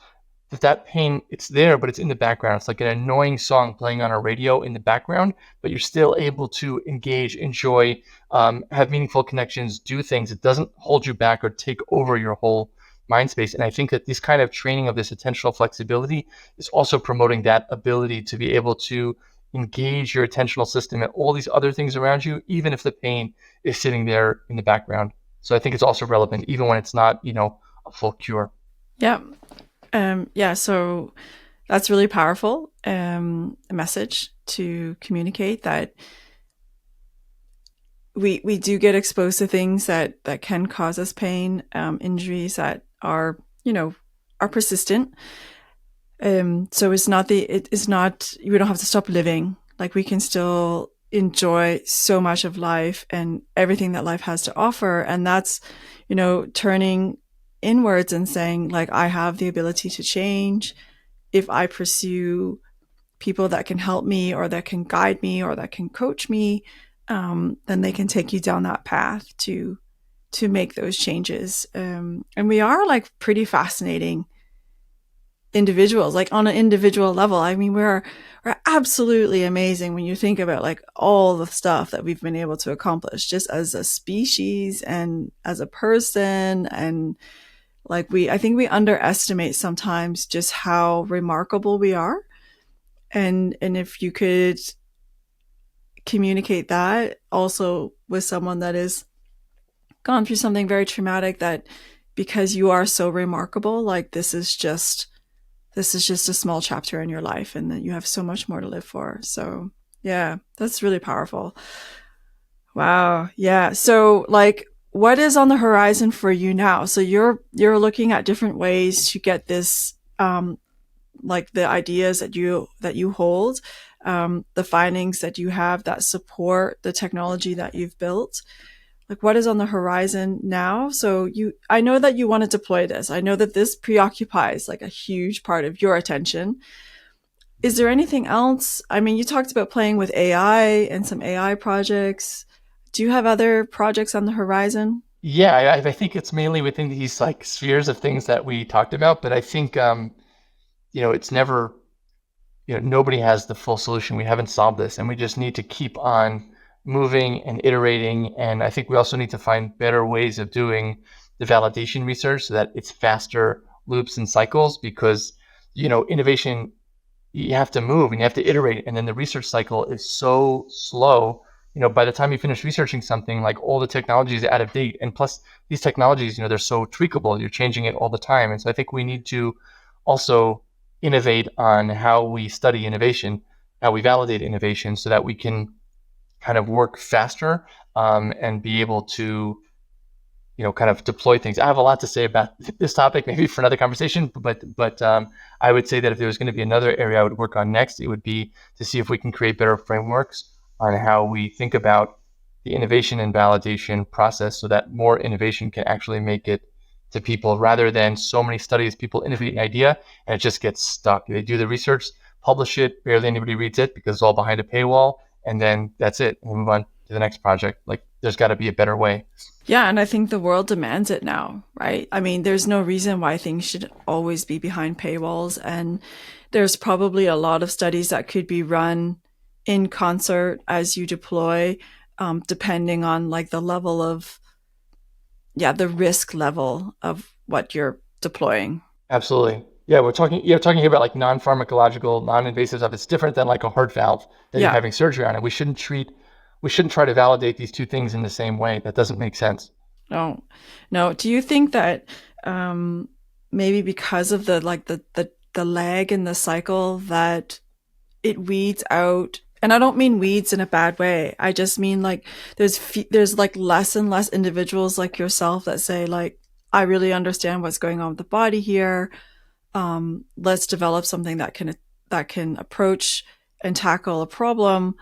that pain, it's there, but it's in the background. It's like an annoying song playing on a radio in the background, but you're still able to engage, enjoy, have meaningful connections, do things. It doesn't hold you back or take over your whole mind space. And I think that this kind of training of this attentional flexibility is also promoting that ability to be able to engage your attentional system and all these other things around you, even if the pain is sitting there in the background. So I think it's also relevant, even when it's not, a full cure. Yeah. So that's really powerful, a message to communicate that we do get exposed to things that can cause us pain, injuries that are, are persistent. So it is not, we don't have to stop living. Like, we can still enjoy so much of life and everything that life has to offer. And that's, turning inwards and saying, like, I have the ability to change if I pursue people that can help me or that can guide me or that can coach me. Then they can take you down that path to make those changes. And we are, like, pretty fascinating individuals, like on an individual level. I mean, we're absolutely amazing when you think about, like, all the stuff that we've been able to accomplish just as a species and as a person. And, like, I think we underestimate sometimes just how remarkable we are. And if you could communicate that also with someone that is gone through something very traumatic, that because you are so remarkable, like, this is just a small chapter in your life and that you have so much more to live for. So yeah, that's really powerful. Wow. Yeah. So, like, what is on the horizon for you now? So you're looking at different ways to get this, like, the ideas that you hold, the findings that you have that support the technology that you've built. Like, what is on the horizon now? So I know that you want to deploy this. I know that this preoccupies, like, a huge part of your attention. Is there anything else? I mean, you talked about playing with AI and some AI projects. Do you have other projects on the horizon? Yeah, I think it's mainly within these, like, spheres of things that we talked about, but I think it's never, nobody has the full solution. We haven't solved this, and we just need to keep on moving and iterating. And I think we also need to find better ways of doing the validation research so that it's faster loops and cycles, because, innovation, you have to move and you have to iterate. And then the research cycle is so slow. By the time you finish researching something, like, all the technology is out of date. And plus, these technologies, they're so tweakable. You're changing it all the time. And so I think we need to also innovate on how we study innovation, how we validate innovation, so that we can kind of work faster, and be able to, kind of deploy things. I have a lot to say about this topic, maybe for another conversation, but I would say that if there was going to be another area I would work on next, it would be to see if we can create better frameworks on how we think about the innovation and validation process, so that more innovation can actually make it to people, rather than so many studies, people innovate an idea and it just gets stuck. They do the research, publish it, barely anybody reads it because it's all behind a paywall, and then that's it. We'll move on to the next project. Like, there's got to be a better way. Yeah, and I think the world demands it now, right? I mean, there's no reason why things should always be behind paywalls, and there's probably a lot of studies that could be run in concert as you deploy, depending on, like, the level of, the risk level of what you're deploying. Absolutely. Yeah, we're talking here about, like, non-pharmacological, non-invasive stuff. It's different than, like, a heart valve that you're Yeah. having surgery on. And we shouldn't try to validate these two things in the same way. That doesn't make sense. No, no. Do you think that, maybe because of the lag in the cycle, that it weeds out? And I don't mean weeds in a bad way. I just mean, like, there's like less and less individuals like yourself that say, like, I really understand what's going on with the body here. Let's develop something that can approach and tackle a problem.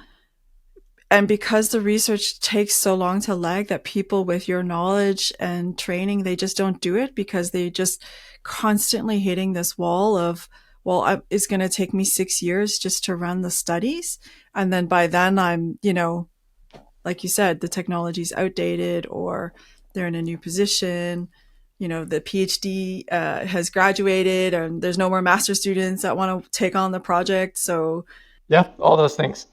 And because the research takes so long to lag, that people with your knowledge and training, they just don't do it, because they just constantly hitting this wall of, well, it's going to take me 6 years just to run the studies. And then by then I'm, like you said, the technology's outdated, or they're in a new position. The PhD has graduated and there's no more master students that want to take on the project. So Yeah, all those things.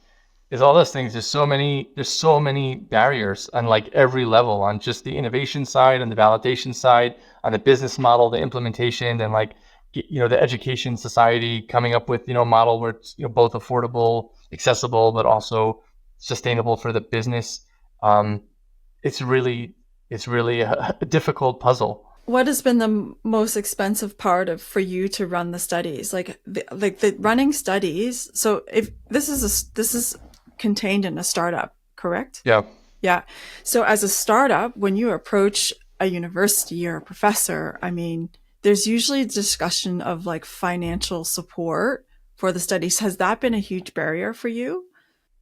There's so many barriers on, like, every level, on just the innovation side, on the validation side, on the business model, the implementation, and, like, the education society coming up with, a model where it's, both affordable, accessible, but also sustainable for the business. It's really a difficult puzzle. what has been the most expensive part for you to run the studies? Like the running studies. So if this is contained in a startup, correct? Yeah. Yeah. So as a startup, when you approach a university or a professor, I mean, there's usually a discussion of like financial support for the studies. Has that been a huge barrier for you?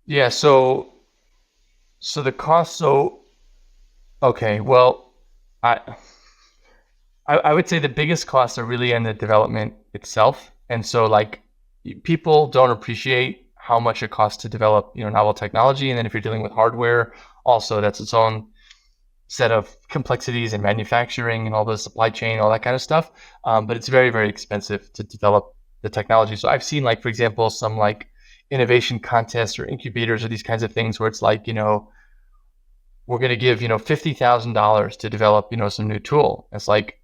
Yeah, so the cost, so okay, well, I I would say the biggest costs are really in the development itself. And so like people don't appreciate how much it costs to develop, novel technology. And then if you're dealing with hardware, also that's its own set of complexities in manufacturing and all the supply chain, all that kind of stuff. But it's very, very expensive to develop the technology. So I've seen like, for example, some like innovation contests or incubators or these kinds of things where it's like, we're going to give, $50,000 to develop, some new tool. It's like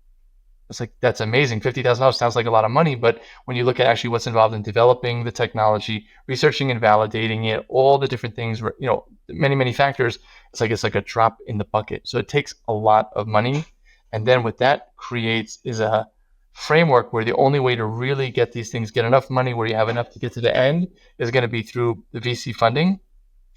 that's amazing. $50,000 sounds like a lot of money, but when you look at actually what's involved in developing the technology, researching and validating it, all the different things, many many factors, it's like a drop in the bucket. So it takes a lot of money, and then what that creates is a framework where the only way to really get these things, get enough money where you have enough to get to the end, is going to be through the VC funding.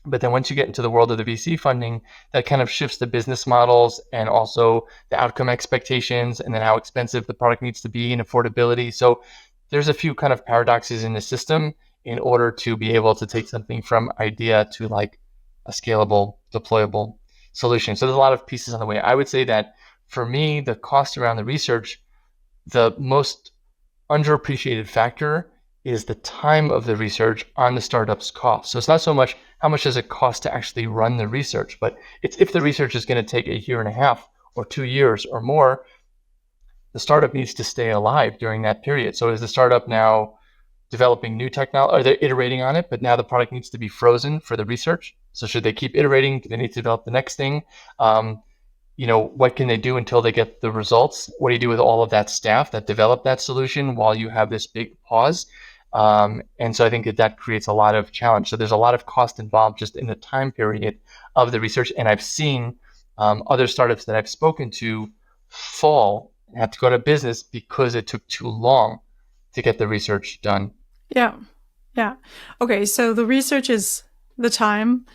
But then once you get into the world of the VC funding, that kind of shifts the business models and also the outcome expectations and then how expensive the product needs to be and affordability. So there's a few kind of paradoxes in the system in order to be able to take something from idea to like a scalable, deployable solution. So there's a lot of pieces on the way. I would say that for me, the cost around the research, the most underappreciated factor is the time of the research on the startup's cost. So it's not so much how much does it cost to actually run the research, but it's if the research is going to take a year and a half or 2 years or more, the startup needs to stay alive during that period. So is the startup now developing new technology? Are they iterating on it, but now the product needs to be frozen for the research? So should they keep iterating? Do they need to develop the next thing? What can they do until they get the results? What do you do with all of that staff that developed that solution while you have this big pause? And so I think that creates a lot of challenge. So there's a lot of cost involved just in the time period of the research. And I've seen other startups that I've spoken to fall and have to go to business because it took too long to get the research done. Yeah. Yeah. Okay. So the research is the time,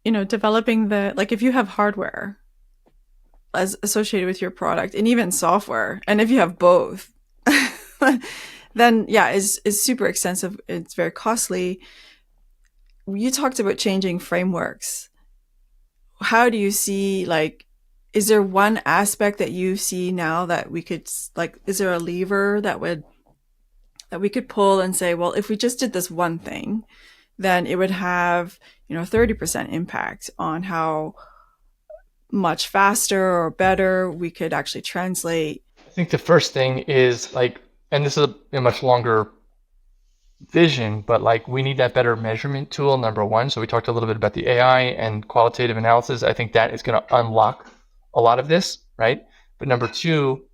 developing like if you have hardware as associated with your product and even software, and if you have both, then yeah, is super extensive. It's very costly. You talked about changing frameworks. How do you see, like, is there one aspect that you see now that we could, like, is there a lever that we could pull and say, well, if we just did this one thing, then it would have, 30% impact on how much faster or better we could actually translate? I think the first thing is like, and this is a much longer vision, but like we need that better measurement tool, number one. So we talked a little bit about the AI and qualitative analysis. I think that is going to unlock a lot of this, right? But number two,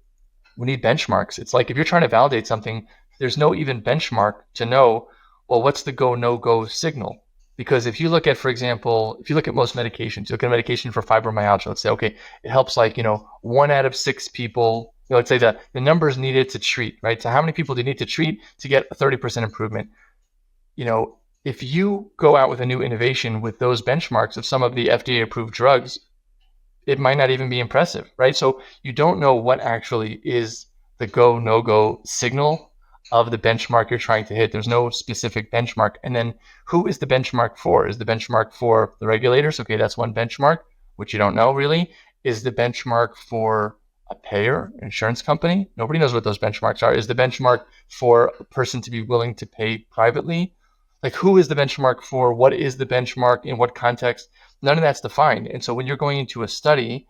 we need benchmarks. It's like if you're trying to validate something, there's no even benchmark to know, well, what's the go, no go signal? Because if you look at, for example, if you look at most medications, you look at a medication for fibromyalgia, let's say, okay, it helps like, 1 out of 6 people, let's say the numbers needed to treat, right? So how many people do you need to treat to get a 30% improvement? If you go out with a new innovation with those benchmarks of some of the FDA approved drugs, it might not even be impressive, right? So you don't know what actually is the go, no go signal of the benchmark you're trying to hit. There's no specific benchmark. And then who is the benchmark for? Is the benchmark for the regulators? Okay, that's one benchmark, which you don't know really. Is the benchmark for a payer, insurance company? Nobody knows what those benchmarks are. Is the benchmark for a person to be willing to pay privately? Like who is the benchmark for? What is the benchmark? In what context? None of that's defined. And so when you're going into a study,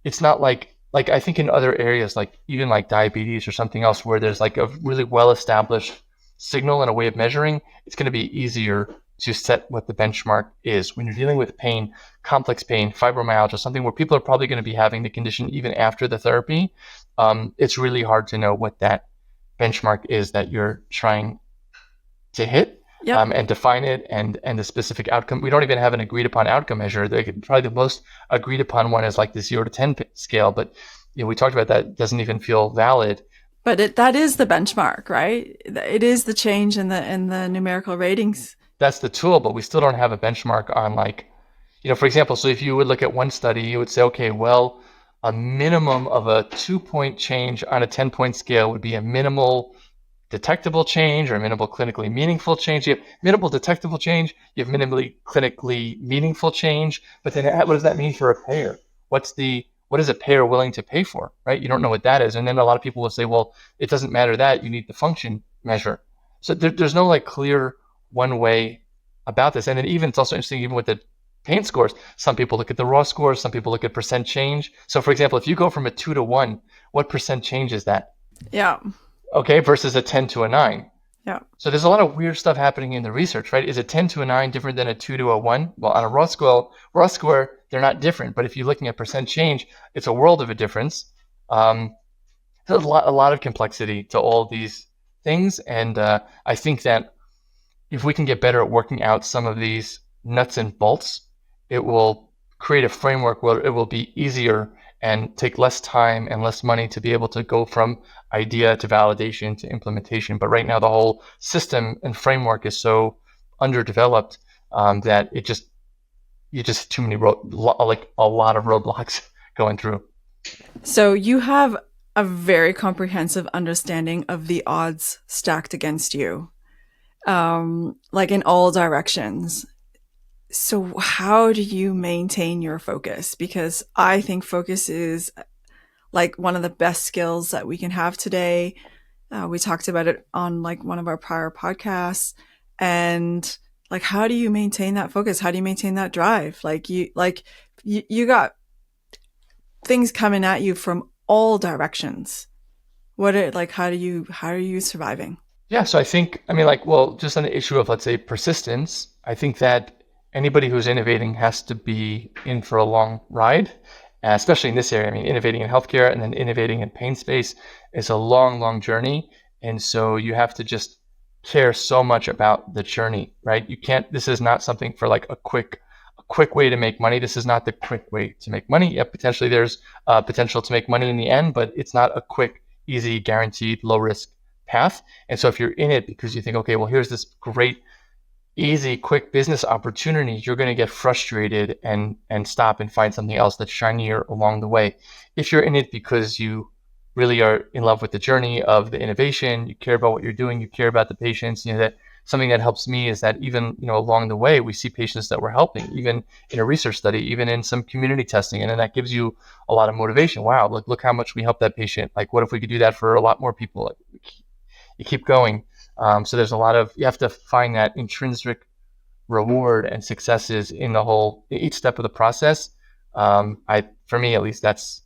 it's not like I think in other areas, like even like diabetes or something else where there's like a really well-established signal and a way of measuring, it's going to be easier to set what the benchmark is. When you're dealing with pain, complex pain, fibromyalgia, something where people are probably going to be having the condition even after the therapy, it's really hard to know what that benchmark is that you're trying to hit. Yep. And define it and the specific outcome. We don't even have an agreed upon outcome measure. Probably the most agreed upon one is like the 0 to 10 scale, but we talked about that. It doesn't even feel valid. But that is the benchmark, right? It is the change in the numerical ratings. That's the tool, but we still don't have a benchmark on like For example, so if you would look at one study, you would say, okay, well, a minimum of a 2-point change on a 10-point scale would be a minimal detectable change or a minimal clinically meaningful change. You have minimal detectable change, you have minimally clinically meaningful change, but then what does that mean for a payer? What is a payer willing to pay for, right? You don't know what that is. And then a lot of people will say, well, it doesn't matter that, you need the function measure. So there's no like clear one way about this. And then even, it's also interesting, even with the pain scores, some people look at the raw scores, some people look at percent change. So for example, if you go from a 2 to 1, what percent change is that? Yeah. Okay, versus a 10 to a 9. Yeah. So there's a lot of weird stuff happening in the research, right? Is a 10 to a 9 different than a 2 to a 1? Well, on a raw score, they're not different. But if you're looking at percent change, it's a world of a difference. There's a lot of complexity to all these things. And I think that if we can get better at working out some of these nuts and bolts, it will create a framework where it will be easier and take less time and less money to be able to go from idea to validation to implementation. But right now, the whole system and framework is so underdeveloped that you just too many like a lot of roadblocks going through. So you have a very comprehensive understanding of the odds stacked against you, like in all directions. So how do you maintain your focus? Because I think focus is like one of the best skills that we can have today. We talked about it on like one of our prior podcasts. And like, how do you maintain that focus? How do you maintain that drive? You got things coming at you from all directions. How are you surviving? Yeah, so I think, just on the issue of, let's say, persistence, I think that anybody who's innovating has to be in for a long ride, especially in this area. Innovating in healthcare and then innovating in pain space is a long, long journey. And so you have to just care so much about the journey, right? This is not something for like a quick way to make money. This is not the quick way to make money. Yeah, potentially there's potential to make money in the end, but it's not a quick, easy, guaranteed, low risk path. And so if you're in it because you think, okay, well, here's this great, easy, quick business opportunity, you're going to get frustrated and stop and find something else that's shinier along the way. If you're in it because you really are in love with the journey of the innovation, you care about what you're doing, you care about the patients, that something that helps me is that even, along the way, we see patients that we're helping, even in a research study, even in some community testing. And then that gives you a lot of motivation. Wow, look how much we helped that patient. Like, what if we could do that for a lot more people? Like, you keep going. So there's you have to find that intrinsic reward and successes in each step of the process. For me at least, that's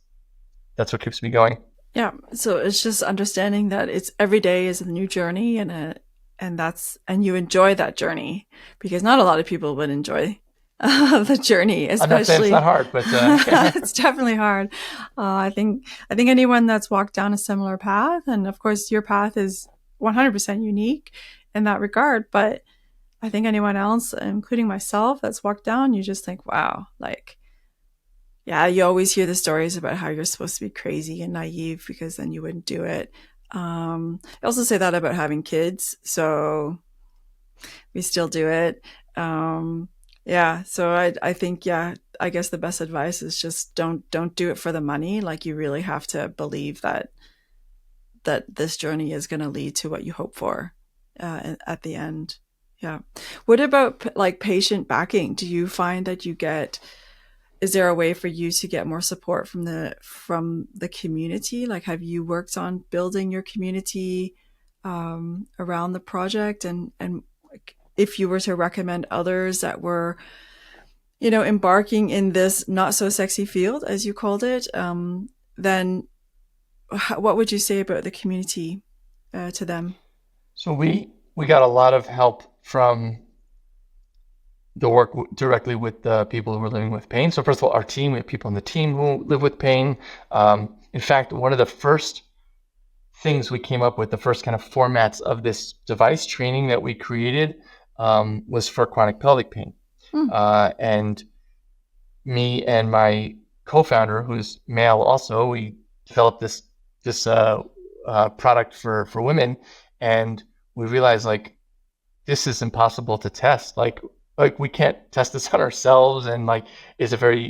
what keeps me going. Yeah. So it's just understanding that it's every day is a new journey and you enjoy that journey, because not a lot of people would enjoy the journey, especially. I'm not saying it's not hard, but it's definitely hard. I think anyone that's walked down a similar path, and of course your path is 100% unique in that regard, but I think anyone else, including myself, that's walked down, you just think, wow, like, yeah, you always hear the stories about how you're supposed to be crazy and naive because then you wouldn't do it. I also say that about having kids, so we still do it. Yeah, so I think, yeah, I guess the best advice is just don't do it for the money. Like, you really have to believe that this journey is going to lead to what you hope for at the end. Yeah. What about like patient backing? Do you find that is there a way for you to get more support from the community? Like, have you worked on building your community around the project? And if you were to recommend others that were, embarking in this not so sexy field, as you called it, then what would you say about the community to them? So we got a lot of help from the work directly with the people who are living with pain. So first of all, our team, we have people on the team who live with pain. In fact, one of the first things we came up with, the first kind of formats of this device training that we created was for chronic pelvic pain. And me and my co-founder, who's male also, we developed this product for women, and we realized, like, this is impossible to test. Like, like we can't test this on ourselves, and like is a very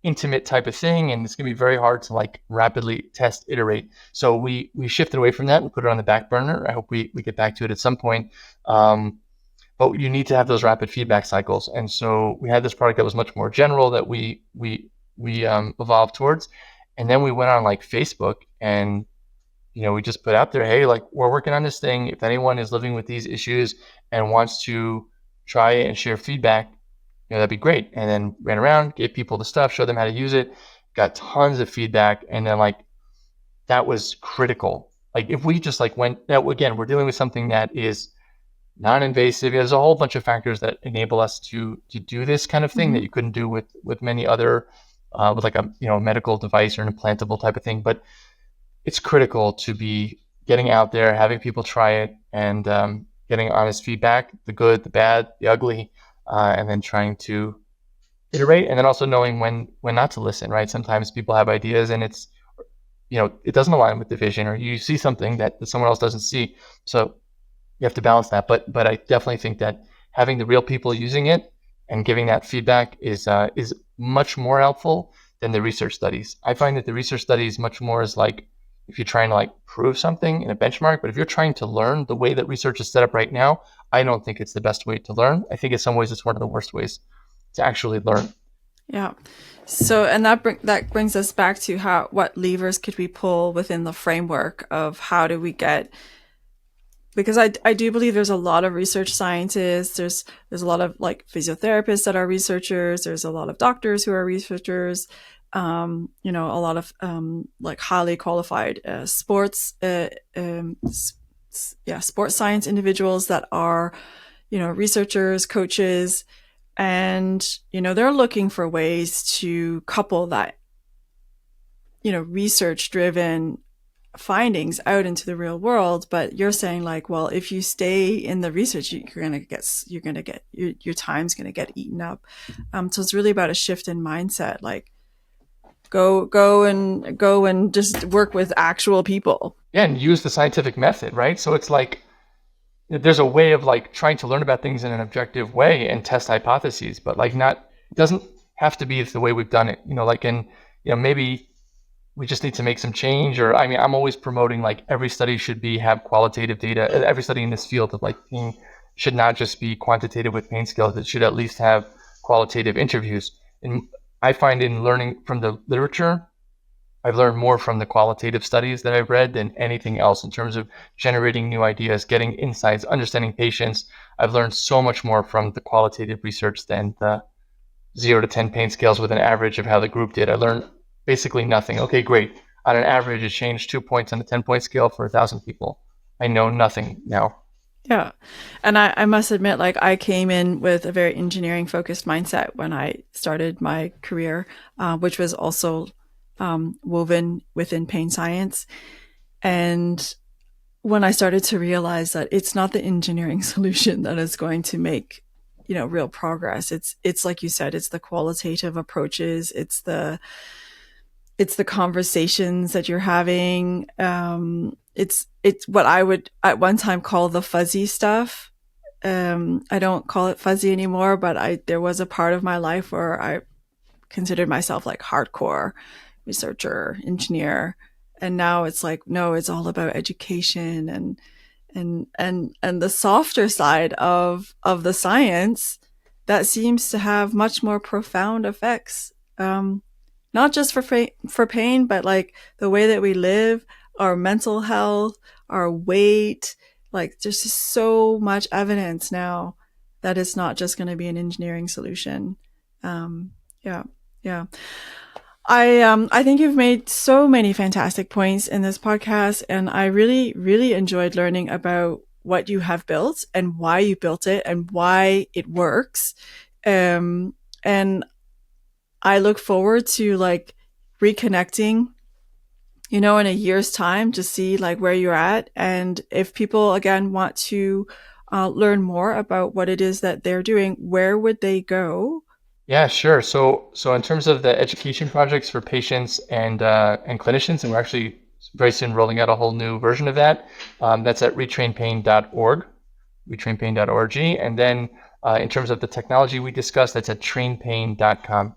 intimate type of thing, and it's gonna be very hard to like rapidly test, iterate. So we shifted away from that and put it on the back burner. I hope we get back to it at some point. But you need to have those rapid feedback cycles, and so we had this product that was much more general that we evolved towards, and then we went on like Facebook, and we just put out there, hey, like we're working on this thing. If anyone is living with these issues and wants to try it and share feedback, that'd be great. And then ran around, gave people the stuff, showed them how to use it, got tons of feedback, and then like that was critical. Like if we just like went, now again, we're dealing with something that is non-invasive. There's a whole bunch of factors that enable us to do this kind of thing that you couldn't do with many other with like a medical device or an implantable type of thing. But it's critical to be getting out there, having people try it, and getting honest feedback, the good, the bad, the ugly, and then trying to iterate, and then also knowing when not to listen, right? Sometimes people have ideas and it's, it doesn't align with the vision, or you see something that someone else doesn't see. So you have to balance that. But I definitely think that having the real people using it and giving that feedback is much more helpful than the research studies. I find that the research studies much more is like, if you're trying to like prove something in a benchmark, but if you're trying to learn, the way that research is set up right now, I don't think it's the best way to learn. I think in some ways it's one of the worst ways to actually learn. Yeah. So, and that brings us back to what levers could we pull within the framework of how do we get, because I do believe there's a lot of research scientists, there's a lot of like physiotherapists that are researchers, there's a lot of doctors who are researchers, a lot of like highly qualified sports science individuals that are researchers, coaches, and they're looking for ways to couple that research driven findings out into the real world. But you're saying like, well, if you stay in the research, your time's gonna get eaten up. So it's really about a shift in mindset, like go and just work with actual people. Yeah, and use the scientific method, right? So it's like there's a way of like trying to learn about things in an objective way and test hypotheses, but like it doesn't have to be the way we've done it. Maybe we just need to make some change. Or I'm always promoting like every study should have qualitative data. Every study in this field of like pain should not just be quantitative with pain scales. It should at least have qualitative interviews. And I find in learning from the literature, I've learned more from the qualitative studies that I've read than anything else in terms of generating new ideas, getting insights, understanding patients. I've learned so much more from the qualitative research than the 0 to 10 pain scales with an average of how the group did. I learned basically nothing. Okay, great. On an average, it changed 2 points on the 10-point scale for 1,000 people. I know nothing now. Yeah. And I must admit, like I came in with a very engineering focused mindset when I started my career, which was also woven within pain science. And when I started to realize that it's not the engineering solution that is going to make, real progress. It's like you said, it's the qualitative approaches. It's the conversations that you're having. It's what I would at one time call the fuzzy stuff. I don't call it fuzzy anymore, but there was a part of my life where I considered myself like hardcore researcher, engineer. And now it's like, no, it's all about education and the softer side of the science that seems to have much more profound effects. Not just for pain, but like the way that we live, our mental health, our weight. Like there's just so much evidence now that it's not just going to be an engineering solution. Yeah. I think you've made so many fantastic points in this podcast, and I really, really enjoyed learning about what you have built and why you built it and why it works. And I look forward to like reconnecting, in a year's time to see like where you're at. And if people again want to learn more about what it is that they're doing, where would they go? Yeah, sure. So in terms of the education projects for patients and clinicians, and we're actually very soon rolling out a whole new version of that. That's at retrainpain.org, retrainpain.org. And then In terms of the technology we discussed, that's at TrainPain.com.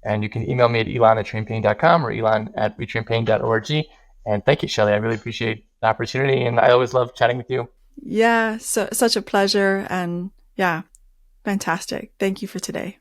And you can email me at elan@trainpain.com or elan@retrainpain.org. And thank you, Shelly. I really appreciate the opportunity, and I always love chatting with you. Yeah, so such a pleasure, and yeah, fantastic. Thank you for today.